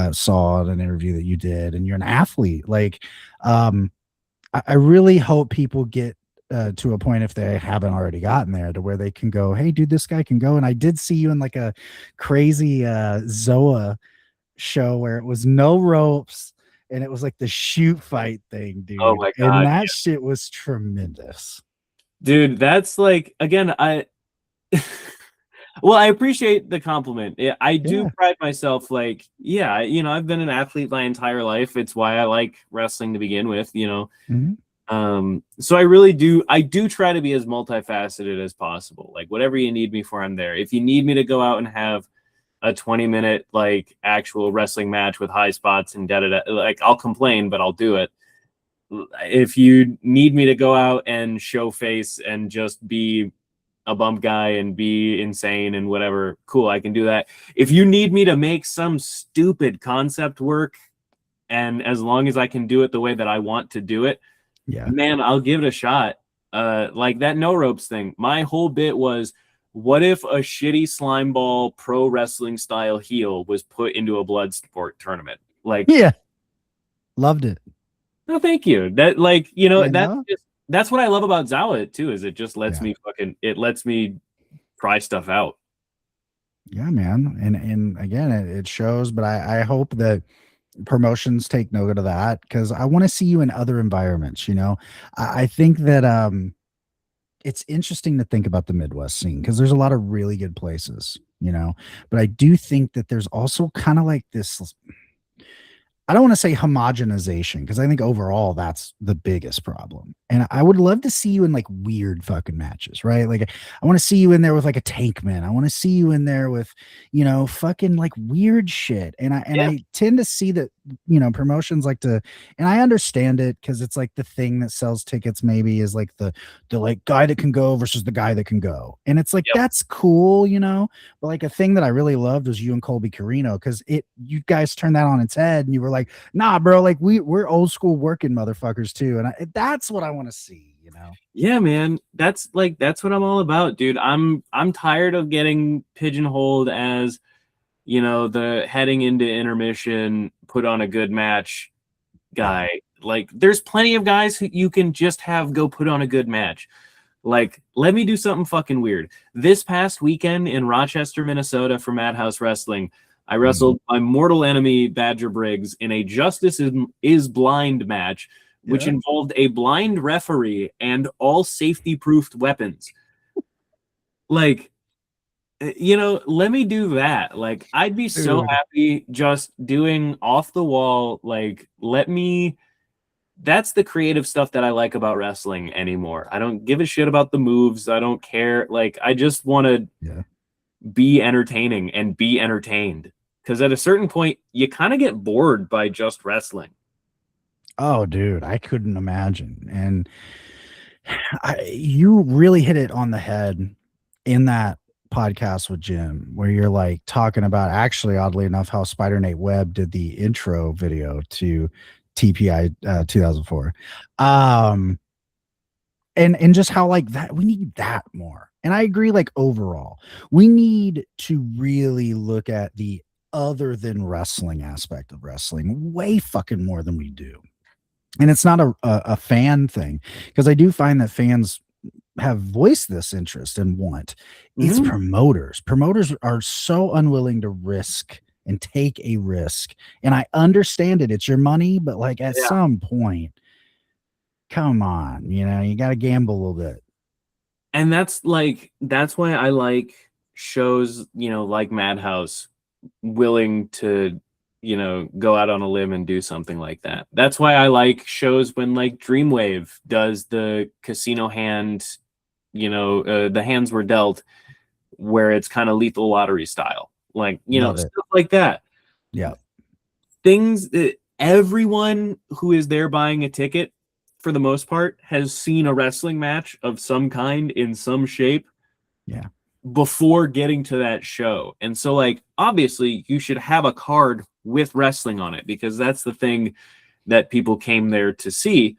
saw in an interview that you did, and you're an athlete. Like, I really hope people get to a point, if they haven't already gotten there, to where they can go, hey, dude, this guy can go. And I did see you in like a crazy ZOWA show where it was no ropes and it was like the shoot fight thing, dude. Oh my God. And that shit was tremendous. Dude, that's like, again, well, I appreciate the compliment. I do pride myself, like, yeah, I've been an athlete my entire life. It's why I like wrestling to begin with, so I do try to be as multifaceted as possible. Like, whatever you need me for, I'm there. If you need me to go out and have a 20-minute like actual wrestling match with high spots and like, I'll complain, but I'll do it. If you need me to go out and show face and just be a bump guy and be insane and whatever, cool, I can do that. If you need me to make some stupid concept work, and as long as I can do it the way that I want to do it, man, I'll give it a shot. Like that no ropes thing, my whole bit was, what if a shitty slime ball pro wrestling style heel was put into a blood sport tournament? Like, yeah, loved it. No, thank you. That, like, that's what I love about ZOWA too, is it just lets me lets me try stuff out. Yeah, man. And again, it shows, but I hope that promotions take note of that, because I want to see you in other environments. I think that it's interesting to think about the Midwest scene, because there's a lot of really good places, but I do think that there's also kind of like this, I don't want to say homogenization, because I think overall that's the biggest problem. And I would love to see you in like weird fucking matches, right? Like I want to see you in there with like a tankman. I want to see you in there with, fucking like weird shit. And I tend to see that, promotions like to, and I understand it, because it's like the thing that sells tickets maybe is like the like guy that can go versus the guy that can go. And it's like, that's cool, but like a thing that I really loved was you and Colby Carino, because you guys turned that on its head and you were like, nah, bro, like we're old school working motherfuckers too. And that's what I want to see, Yeah, man, that's what I'm all about, dude. I'm tired of getting pigeonholed as, the heading into intermission, put on a good match guy. Like, there's plenty of guys who you can just have go put on a good match. Like, let me do something fucking weird. This past weekend in Rochester, Minnesota, for Madhouse Wrestling, I wrestled my mortal enemy Badger Briggs in a Justice is Blind match, which involved a blind referee and all safety-proofed weapons. Like, let me do that. Like, I'd be so happy just doing off the wall. Like, that's the creative stuff that I like about wrestling anymore. I don't give a shit about the moves. I don't care. Like, I just want to be entertaining and be entertained. Because at a certain point, you kind of get bored by just wrestling. Oh, dude, I couldn't imagine. And you really hit it on the head in that podcast with Jim, where you're like talking about, actually, oddly enough, how Spider Nate Webb did the intro video to TPI 2004. And just how like that, we need that more. And I agree, like overall, we need to really look at the other than wrestling aspect of wrestling way fucking more than we do. And it's not a fan thing, because I do find that fans have voiced this interest and want. It's promoters. Promoters are so unwilling to risk and take a risk. And I understand it. It's your money, but like at some point, come on, you got to gamble a little bit. And that's why I like shows, like Madhouse, willing to, go out on a limb and do something like that. That's why I like shows when like Dreamwave does the casino hand, the hands were dealt, where it's kind of lethal lottery style, like, Love it. stuff like that. Yeah. Things that everyone who is there buying a ticket, for the most part, has seen a wrestling match of some kind in some shape. Yeah. Before getting to that show. And so, like, obviously you should have a card with wrestling on it, because that's the thing that people came there to see.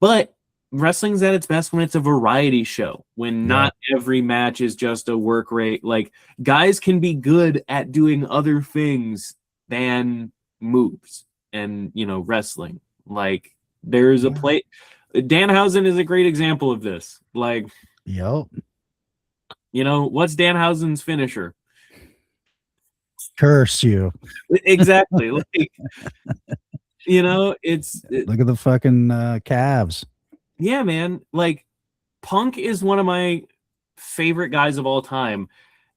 But wrestling's at its best when it's a variety show, when not every match is just a work rate. Like, guys can be good at doing other things than moves and, wrestling. Like, there's a play. Danhausen is a great example of this. Like, yep. What's Danhausen's finisher? Curse you. Exactly. Like, look at the fucking calves. Yeah, man. Like, Punk is one of my favorite guys of all time.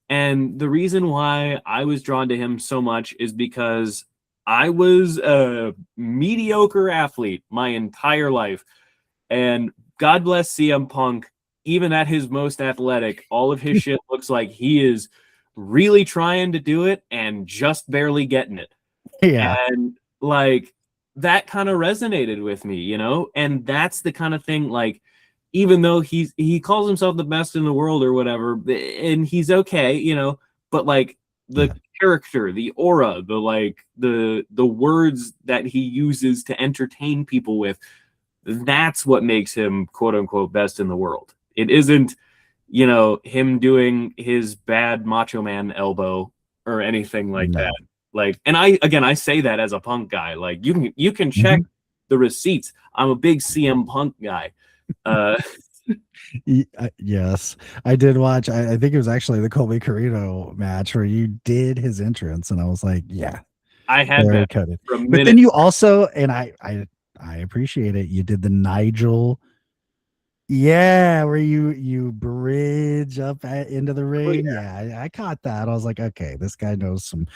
And the reason why I was drawn to him so much is because I was a mediocre athlete my entire life. And God bless CM Punk. Even at his most athletic, all of his shit looks like he is really trying to do it and just barely getting it. Yeah. And like, that kind of resonated with me, and that's the kind of thing, like, even though he calls himself the best in the world or whatever, and he's okay, but like the character, the aura, the words that he uses to entertain people with, that's what makes him quote unquote best in the world. It isn't, him doing his bad Macho Man elbow or anything like that. Like, and I say that as a Punk guy. Like, you can check the receipts. I'm a big CM Punk guy. Yes, I did watch. I think it was actually the Colby Carino match where you did his entrance, and I was like, yeah, I had that for a minute. But then you also, and I appreciate it. You did the Nigel. Yeah, where you bridge up into the ring. I caught that. I was like, okay, this guy knows some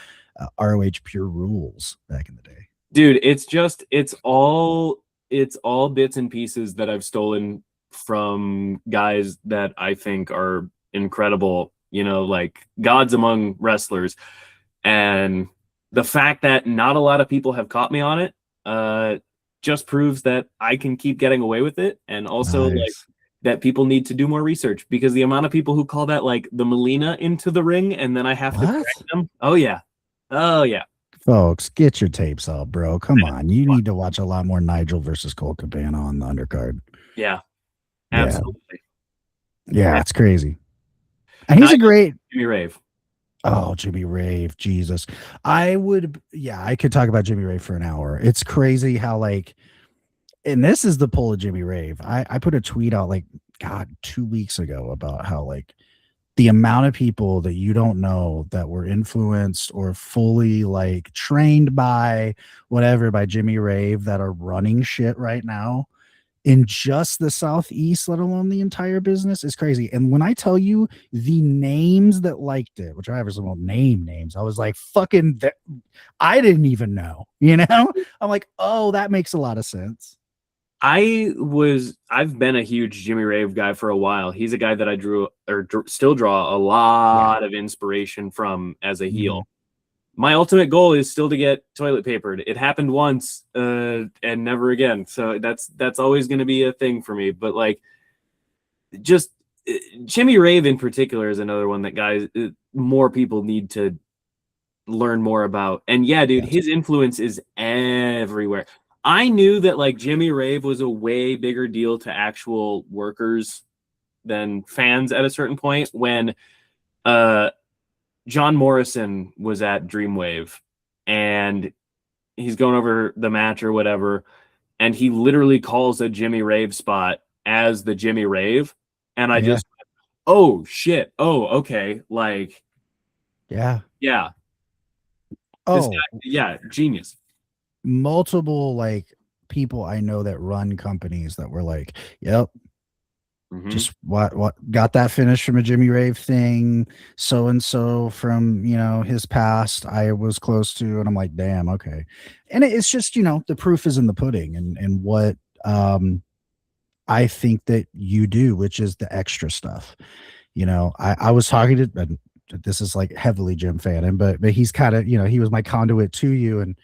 ROH pure rules back in the day. Dude, it's all bits and pieces that I've stolen from guys that I think are incredible, like gods among wrestlers. And the fact that not a lot of people have caught me on it, just proves that I can keep getting away with it. And also like that people need to do more research, because the amount of people who call that like the Melina into the ring and then I have to correct them. Oh yeah. Folks, get your tapes out, bro. Come on. You need to watch a lot more Nigel versus Colt Cabana on the undercard. Yeah. Absolutely. Yeah, it's crazy. And he's a great Jimmy Rave. Oh, Jimmy Rave, Jesus. I could talk about Jimmy Rave for an hour. It's crazy how, like, and this is the pull of Jimmy Rave. I put a tweet out, like, God, 2 weeks ago about how, like, the amount of people that you don't know that were influenced or fully, like, trained by whatever, by Jimmy Rave, that are running shit right now in just the Southeast, let alone the entire business, is crazy. And when I tell you the names that liked it, which I obviously won't name names, I was like, fucking, I didn't even know, I'm like, oh, that makes a lot of sense. I've been a huge Jimmy Rave guy for a while. He's a guy that I still draw a lot of inspiration from as a heel. My ultimate goal is still to get toilet papered. It happened once and never again. So that's always going to be a thing for me. But like, just Jimmy Rave in particular is another one that guys, more people need to learn more about. And yeah, dude, his influence is everywhere. I knew that like Jimmy Rave was a way bigger deal to actual workers than fans at a certain point when John Morrison was at Dreamwave and he's going over the match or whatever, and he literally calls a Jimmy Rave spot as the Jimmy Rave, and I just, oh shit, oh okay, like yeah. Oh genius. Multiple like people I know that run companies that were like, yep, Mhm. just what got that finish from a Jimmy Rave thing, so and so from, you know, his past I was close to, and I'm like, damn, okay. And it's just, you know, the proof is in the pudding, and what I think that you do, which is the extra stuff. You know, I was talking to, and this is like heavily Jim Fannin, but he's kind of, you know, he was my conduit to you. And,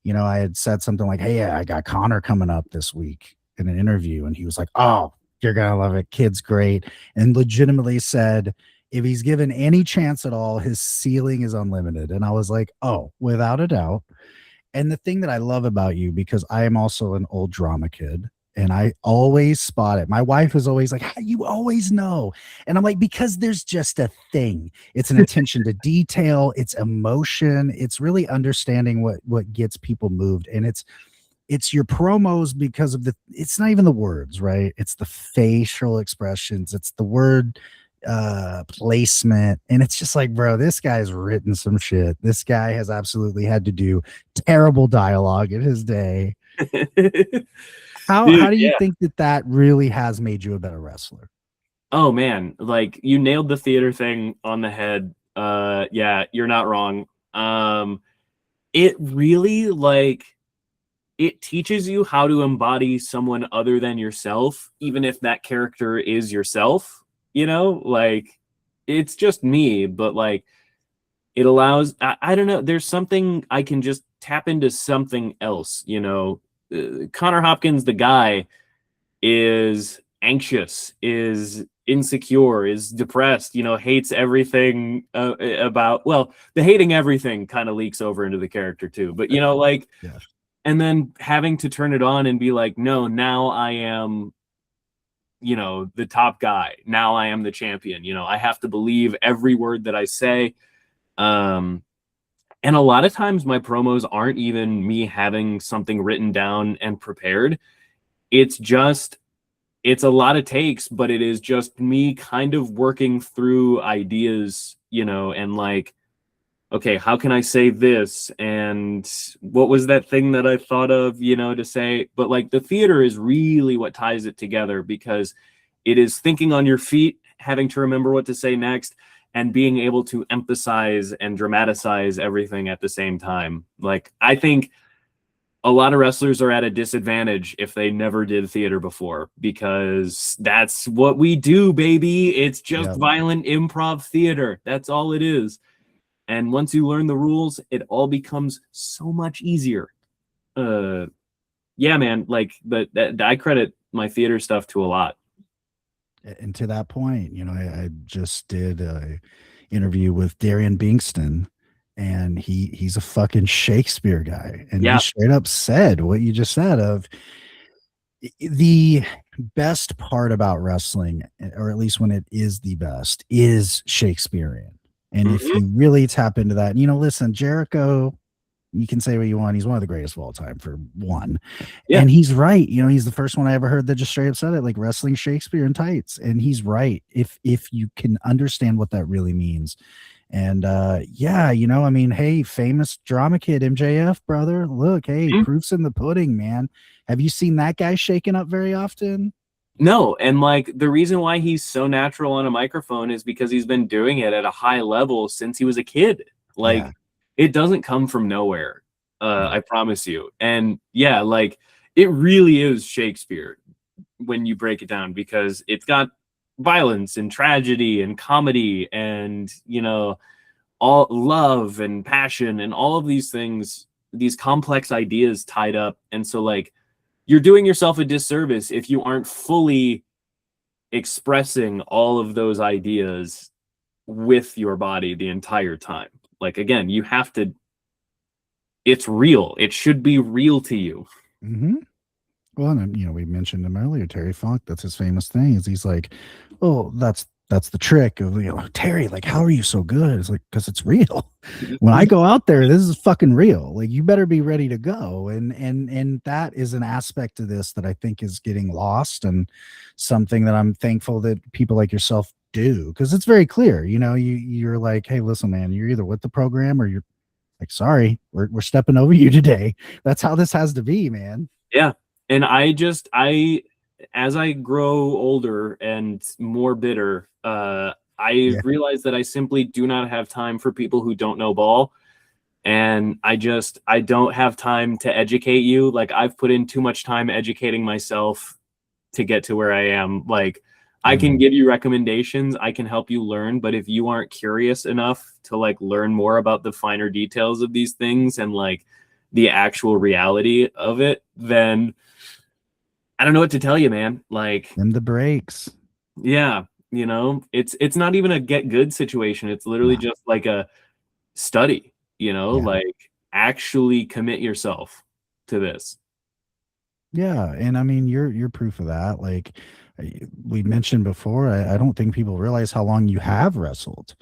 you know, I had said something like, hey, I got Connor coming up this week in an interview. And he was like, oh, you're going to love it. Kid's great. And legitimately said, if he's given any chance at all, his ceiling is unlimited. And I was like, oh, without a doubt. And the thing that I love about you, because I am also an old drama kid, and I always spot it. My wife is always like, how you always know? And I'm like, because there's just a thing. It's an attention to detail, it's emotion, it's really understanding what gets people moved. And it's your promos, because of the, it's not even the words, right? It's the facial expressions, it's the word placement, and it's just like, bro, this guy's written some shit. This guy has absolutely had to do terrible dialogue in his day. How Dude, do you yeah. think that really has made you a better wrestler? Oh man, like you nailed the theater thing on the head. Yeah, you're not wrong. It really, like, it teaches you how to embody someone other than yourself, even if that character is yourself, you know? Like, it's just me, but like it allows, I don't know, there's something I can just tap into something else, you know. Connor Hopkins, the guy, is anxious, is insecure, is depressed, you know, hates everything about, well, the hating everything kind of leaks over into the character too. But, you know, like, Yeah. and then having to turn it on and be like, no, now I am, you know, the top guy. Now I am the champion. You know, I have to believe every word that I say. Um, and a lot of times my promos aren't even me having something written down and prepared. It's just, it's a lot of takes, but it is just me kind of working through ideas, you know, and like, okay, how can I say this? And what was that thing that I thought of, you know, to say? But like the theater is really what ties it together, because it is thinking on your feet, having to remember what to say next, and being able to emphasize and dramatize everything at the same time. Like, I think a lot of wrestlers are at a disadvantage if they never did theater before, because that's what we do, baby. It's just Yeah. violent improv theater. That's all it is. And once you learn the rules, it all becomes so much easier. Yeah, man. Like, but I credit my theater stuff to a lot. And to that point, you know, I just did a interview with Darian Bingston, and he's a fucking Shakespeare guy, and he Yeah. straight up said what you just said of the best part about wrestling, or at least when it is the best, is Shakespearean. And if Hmm. you really tap into that, you know, listen, Jericho, you can say what you want. He's one of the greatest of all time, for one. Yeah. And he's right. You know, he's the first one I ever heard that just straight up said it, like wrestling Shakespeare in tights. And he's right. If you can understand what that really means. And yeah, you know, I mean, hey, famous drama kid MJF, brother. Look, hey, Mhm. proof's in the pudding, man. Have you seen that guy shaking up very often? No, and like the reason why he's so natural on a microphone is because he's been doing it at a high level since he was a kid. Yeah. Like, it doesn't come from nowhere. No. I promise you. And yeah, like it really is Shakespeare when you break it down, because it's got violence and tragedy and comedy and, you know, all love and passion and all of these things, these complex ideas tied up. And so like you're doing yourself a disservice if you aren't fully expressing all of those ideas with your body the entire time. Like, again, you have to, it's real. It should be real to you. Mm-hmm. Well, and you know, we mentioned him earlier, Terry Funk. That's his famous thing. Is he's like, oh, that's the trick of, you know, Terry. Like, how are you so good? It's like, because it's real. When I go out there, this is fucking real. Like, you better be ready to go. And that is an aspect to this that I think is getting lost, and something that I'm thankful that people like yourself do, because it's very clear. You know, you're like, hey, listen, man, you're either with the program or you're like, sorry, we're stepping over you today. That's how this has to be, man. Yeah. And I as I grow older and more bitter, I Yeah. realize that I simply do not have time for people who don't know ball. And I don't have time to educate you. Like, I've put in too much time educating myself to get to where I am. Like, I can Mm. give you recommendations, I can help you learn, but if you aren't curious enough to like learn more about the finer details of these things and like the actual reality of it, then I don't know what to tell you, man. Like, Them the breaks. yeah, it's not even a get good situation. It's literally No. just like a study, Yeah. like actually commit yourself to this. Yeah, and I mean, you're proof of that. Like we mentioned before, I don't think people realize how long you have wrestled.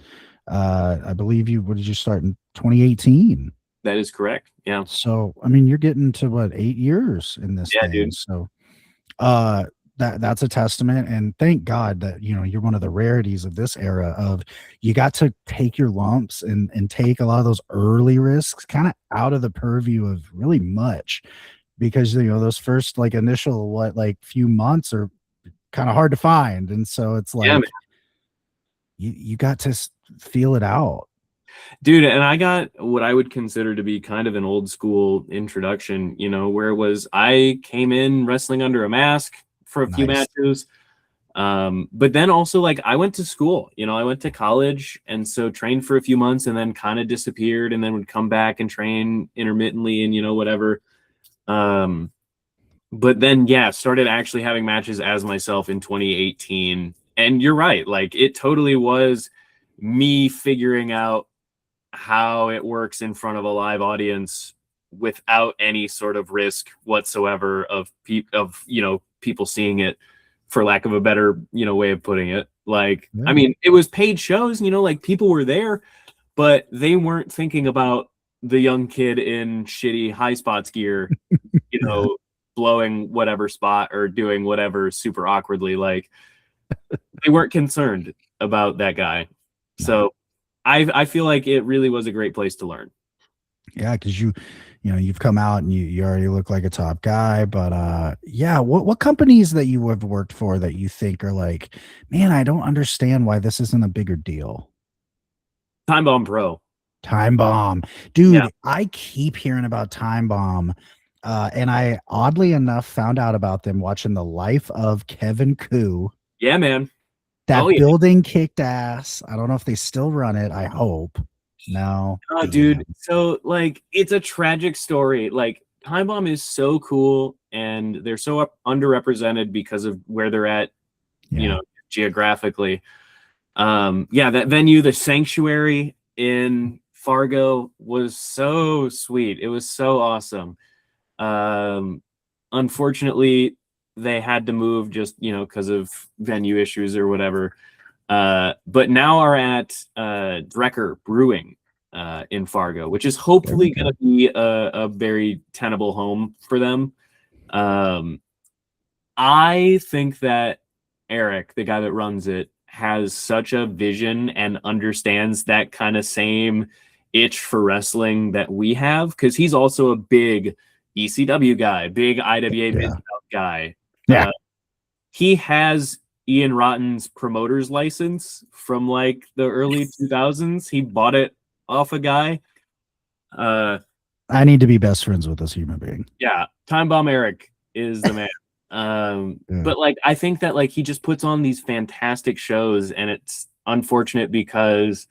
I believe you. What did you start in 2018? That is correct. Yeah. So I mean, you're getting to what 8 years in this Yeah, thing. dude. So uh, that's a testament, and thank God that you're one of the rarities of this era of you got to take your lumps and take a lot of those early risks kind of out of the purview of really much because those first like initial like few months are kind of hard to find, and so it's Yeah, man. like you got to feel it out. Dude, and I got what I would consider to be kind of an old school introduction, where it was I came in wrestling under a mask for a few Nice. matches. But then also like I went to school, I went to college and so trained for a few months and then kind of disappeared and then would come back and train intermittently and whatever. Um, but then yeah, started actually having matches as myself in 2018. And you're right, like it totally was me figuring out how it works in front of a live audience without any sort of risk whatsoever of people seeing it, for lack of a better way of putting it. Like, I Yeah. mean, it was paid shows, like people were there, but they weren't thinking about the young kid in shitty high spots gear, you Yeah. know blowing whatever spot or doing whatever super awkwardly. Like, they weren't concerned about that guy. No. So I feel like it really was a great place to learn. Yeah, because you've come out and you already look like a top guy. But yeah, what companies that you have worked for that you think are like, man, I don't understand why this isn't a bigger deal. Timebomb Pro. Time Bomb. Yeah. Dude, I keep hearing about Time Bomb. And I oddly enough found out about them watching the life of Kevin Koo. Yeah, man. Oh That yeah. building kicked ass. I don't know if they still run it. I hope. No. Oh, Damn. dude. So like it's a tragic story. Like Time Bomb is so cool and they're so underrepresented because of where they're at, Yeah. geographically. Yeah, that venue, the Sanctuary in Fargo, was so sweet. It was so awesome. Um, Unfortunately, they had to move just because of venue issues or whatever. But now are at Drecker Brewing in Fargo, which is There we hopefully going go. to be a very tenable home for them. Um, I think that Eric, the guy that runs it, has such a vision and understands that kind of same itch for wrestling that we have, because he's also a big ECW guy, big IWA Yeah. Mid-South guy. Yeah. He has Ian Rotten's promoter's license from like the early 2000s. He bought it off a guy. I need to be best friends with this human being. Yeah, Time Bomb Eric is the man. Yeah. But like I think that like he just puts on these fantastic shows, and it's unfortunate because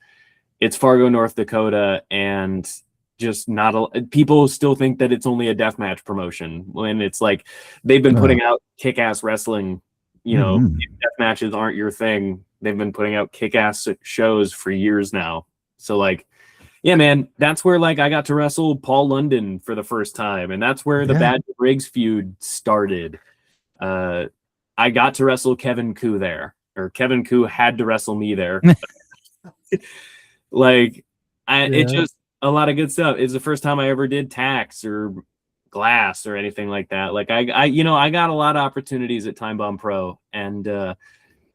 it's Fargo, North Dakota, and just not people still think that it's only a deathmatch promotion when it's like they've been putting out kick-ass wrestling. Mhm. If death matches aren't your thing, they've been putting out kick-ass shows for years now. So like, yeah, man, that's where like I got to wrestle Paul London for the first time, and that's where the Yeah. Bad Briggs feud started. I got to wrestle Kevin Koo there, or Kevin Koo had to wrestle me there. Like, it Yeah. just a lot of good stuff. It's the first time I ever did tax or glass or anything like that. Like I got a lot of opportunities at Time Bomb Pro, and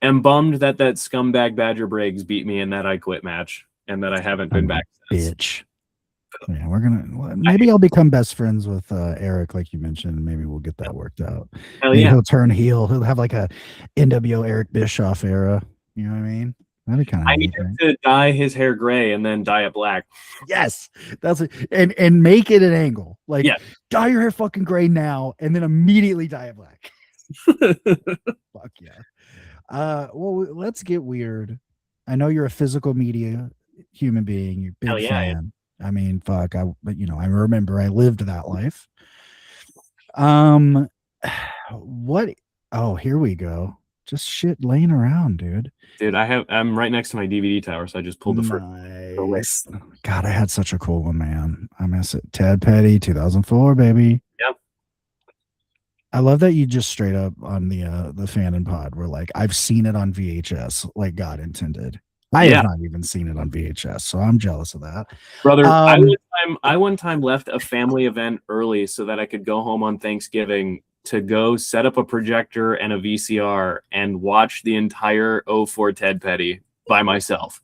am bummed that scumbag Badger Briggs beat me in that I Quit match, and that I haven't been I'm a back since. bitch. Yeah, maybe I'll become best friends with Eric, like you mentioned. Maybe we'll get that worked out. Hell Maybe yeah. he'll turn heel. He'll have like a NWO Eric Bischoff era. You know what I mean? That'd be kind of I need neat, him right? to dye his hair gray and then dye it black. Yes, that's it. And make it an angle. Like Yeah. dye your hair fucking gray now, and then immediately dye it black. Fuck yeah. Well, let's get weird. I know you're a physical media human being. You're a Hell big yeah. fan. I mean, fuck. But I remember I lived that life. Um, what? Oh, here we go. Just shit laying around, dude. Dude, I'm right next to my DVD tower, so I just pulled the first. Nice. God, I had such a cool one, man. I miss it. Ted Petty, 2004, baby. Yep. I love that you just straight up on the Fannin pod were like, I've seen it on VHS, like God intended. I have not even seen it on VHS, so I'm jealous of that. Brother, I one time left a family event early so that I could go home on Thanksgiving to go set up a projector and a VCR and watch the entire 04 Ted Petty by myself.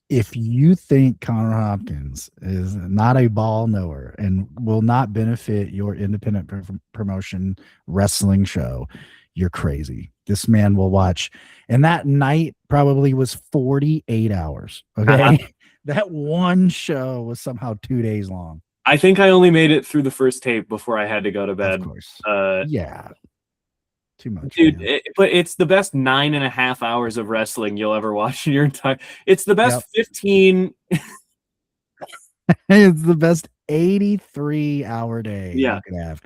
If you think Connor Hopkins is not a ball knower and will not benefit your independent promotion wrestling show, you're crazy. This man will watch. And that night probably was 48 hours. Okay. That one show was somehow 2 days long. I think I only made it through the first tape before I had to go to bed. Of course. Yeah. Too much, dude. But it's the best 9.5 hours of wrestling you'll ever watch in your entire. It's the best 15. It's the best 83-hour day you could have.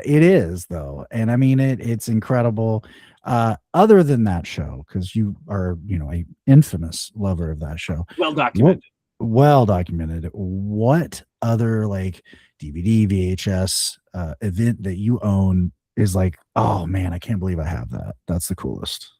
It is though, and I mean it's incredible. Other than that show, because you are a infamous lover of that show, well documented. What other like DVD, VHS event that you own is like, oh man, I can't believe I have that. That's the coolest.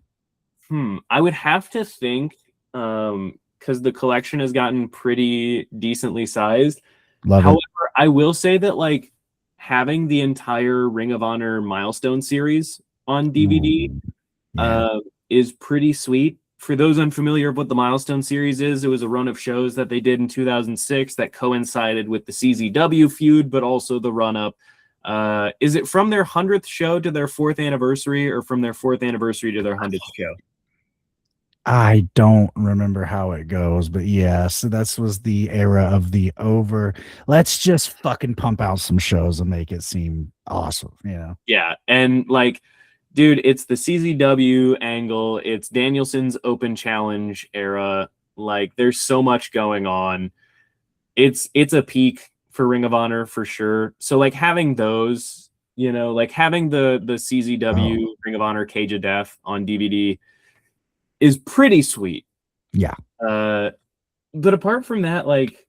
I would have to think, because the collection has gotten pretty decently sized. However, I will say that like having the entire Ring of Honor Milestone series on DVD is pretty sweet. For those unfamiliar with what the Milestone series is, it was a run of shows that they did in 2006 that coincided with the CZW feud, but also the run-up. Is it from their 100th show to their 4th anniversary, or from their 4th anniversary to their 100th show? I don't remember how it goes, but yeah, so that was the era of the let's just fucking pump out some shows and make it seem awesome, Yeah, and like, dude, it's the CZW angle, it's Danielson's Open Challenge era. Like, there's so much going on. It's a peak for Ring of Honor for sure. So like having those, like having the CZW Ring of Honor Cage of Death on DVD is pretty sweet. Yeah. But apart from that, like,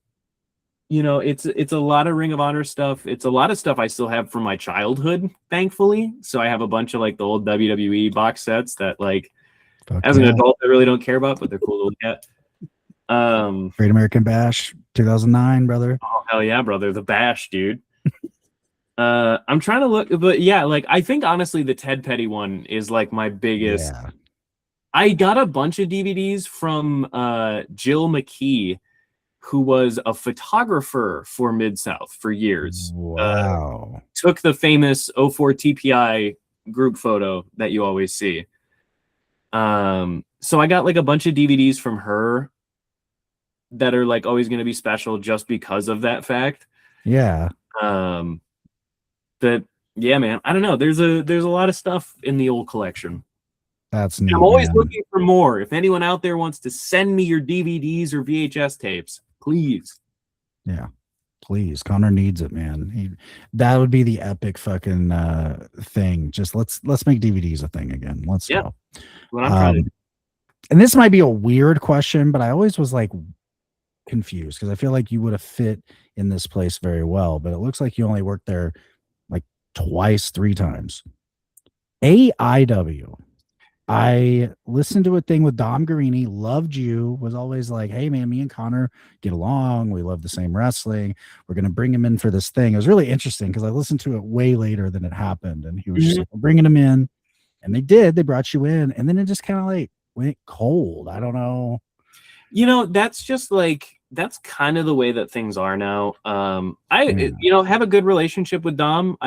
it's a lot of Ring of Honor stuff. It's a lot of stuff I still have from my childhood, thankfully. So I have a bunch of like the old WWE box sets that like as an adult I really don't care about, but they're cool to look at. Great American Bash 2009, brother. Oh hell yeah, brother. The Bash, dude. I'm trying to look, but yeah, like I think honestly the Ted Petty one is like my biggest. Yeah. I got a bunch of DVDs from Jill McKee, who was a photographer for Mid-South for years. Wow. Took the famous 04 TPI group photo that you always see. So I got like a bunch of DVDs from her that are like always going to be special just because of that fact. Yeah. But yeah, man, I don't know. There's a lot of stuff in the old collection. That's neat. I'm always looking for more. If anyone out there wants to send me your DVDs or VHS tapes, please. Yeah, please. Connor needs it, man. That would be the epic fucking thing. Just let's make DVDs a thing again. Let's go. What I'm trying to. And this might be a weird question, but I always was like confused because I feel like you would have fit in this place very well, but it looks like you only worked there like twice, 3 times. AIW. I listened to a thing with Dom Guarini, loved you, was always like, hey man, me and Connor get along. We love the same wrestling. We're going to bring him in for this thing. It was really interesting because I listened to it way later than it happened. And he was just like, we're bringing him in. And they did. They brought you in. And then it just kind of like went cold. I don't know. That's just like that's kind of the way that things are now. I Yeah. you know, have a good relationship with Dom.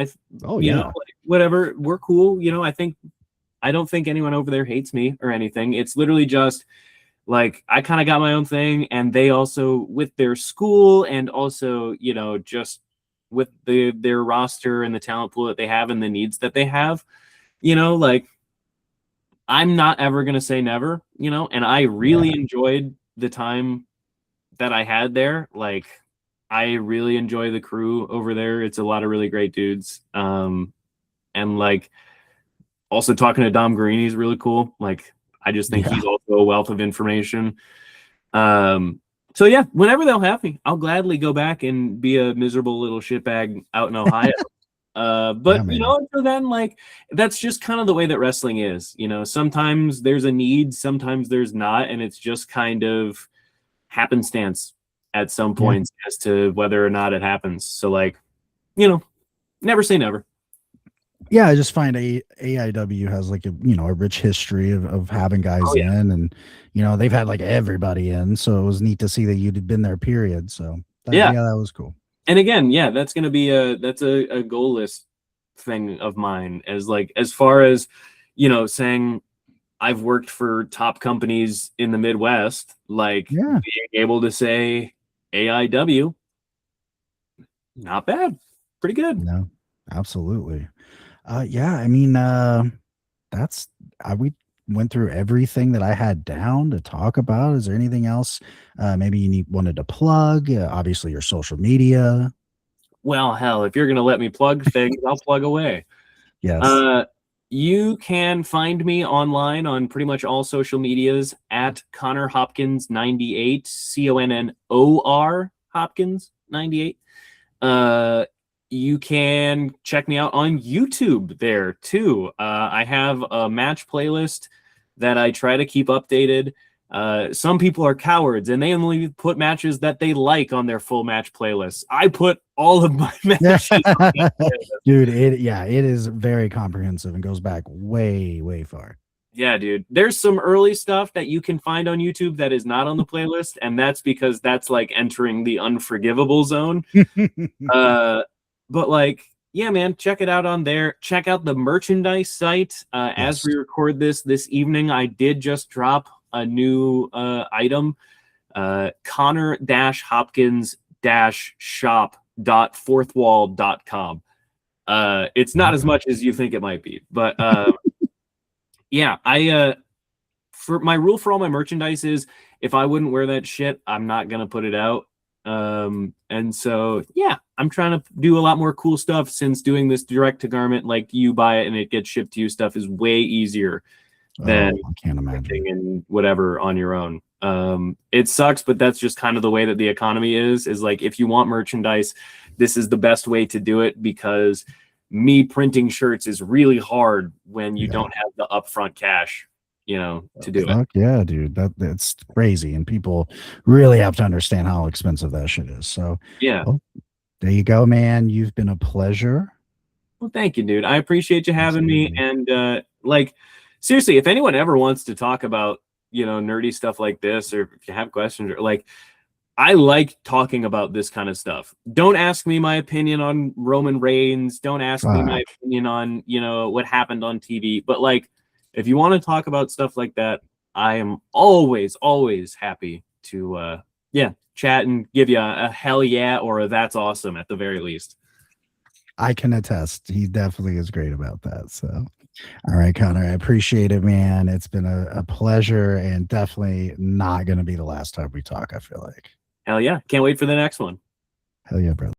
Oh You know, yeah. like, whatever, we're cool. You know, I don't think anyone over there hates me or anything. It's literally just like I kind of got my own thing, and they also with their school and also, you know, just with their roster and the talent pool that they have and the needs that they have, you know, like I'm not ever gonna say never, you know, and I really Yeah. enjoyed the time that I had there. Like I really enjoy the crew over there. It's a lot of really great dudes. And like also talking to Dom Guarini is really cool. Like I just think Yeah. he's also a wealth of information. So yeah, whenever they'll have me, I'll gladly go back and be a miserable little shitbag out in Ohio. Yeah, But you man. know, until then, like that's just kind of the way that wrestling is. You know, sometimes there's a need, sometimes there's not, and it's just kind of happenstance at some Yeah. points as to whether or not it happens. So like, you know, never say never. Yeah, I just find AIW has like a rich history of having guys Oh yeah. in, and they've had like everybody in, so it was neat to see that you'd been there. Period. So Yeah. that was cool. And again, yeah, that's gonna be a goal list thing of mine as like as far as saying I've worked for top companies in the Midwest, like Yeah. being able to say AIW, not bad, pretty good. No, absolutely. Yeah, I mean, that's we went through everything that I had down to talk about. Is there anything else maybe wanted to plug? Obviously your social media. Well, hell, if you're gonna let me plug things, I'll plug away. Yes. Uh, you can find me online on pretty much all social medias at Connor Hopkins 98, CONNOR Hopkins 98. You can check me out on YouTube there too. I have a match playlist that I try to keep updated. Some people are cowards and they only put matches that they like on their full match playlists. I put all of my matches on that playlist. Dude, it is very comprehensive and goes back way, way far. Yeah, dude. There's some early stuff that you can find on YouTube that is not on the playlist, and that's because that's like entering the unforgivable zone. But like, yeah, man, check it out on there. Check out the merchandise site. As Yes. we record this evening, I did just drop a new item. Connor-Hopkins-shop.fourthwall.com. It's not as much as you think it might be, but yeah, I for my rule for all my merchandise is if I wouldn't wear that shit, I'm not gonna put it out. And so yeah, I'm trying to do a lot more cool stuff since doing this direct to garment, like you buy it and it gets shipped to you stuff is way easier than I can't imagine. and whatever on your own. It sucks, but that's just kind of the way that the economy is like if you want merchandise, this is the best way to do it because me printing shirts is really hard when you don't have the upfront cash, to do it. Fuck yeah, dude. That's crazy. And people really have to understand how expensive that shit is. So Yeah. well, there you go, man. You've been a pleasure. Well, thank you, dude. I appreciate you having me. And like seriously, if anyone ever wants to talk about, nerdy stuff like this, or if you have questions or like I like talking about this kind of stuff. Don't ask me my opinion on Roman Reigns. Don't ask me my opinion on, what happened on TV. But like, if you want to talk about stuff like that, I am always, always happy to, chat and give you a hell yeah or a that's awesome at the very least. I can attest. He definitely is great about that. So, all right, Connor, I appreciate it, man. It's been a pleasure and definitely not going to be the last time we talk, I feel like. Hell yeah. Can't wait for the next one. Hell yeah, brother.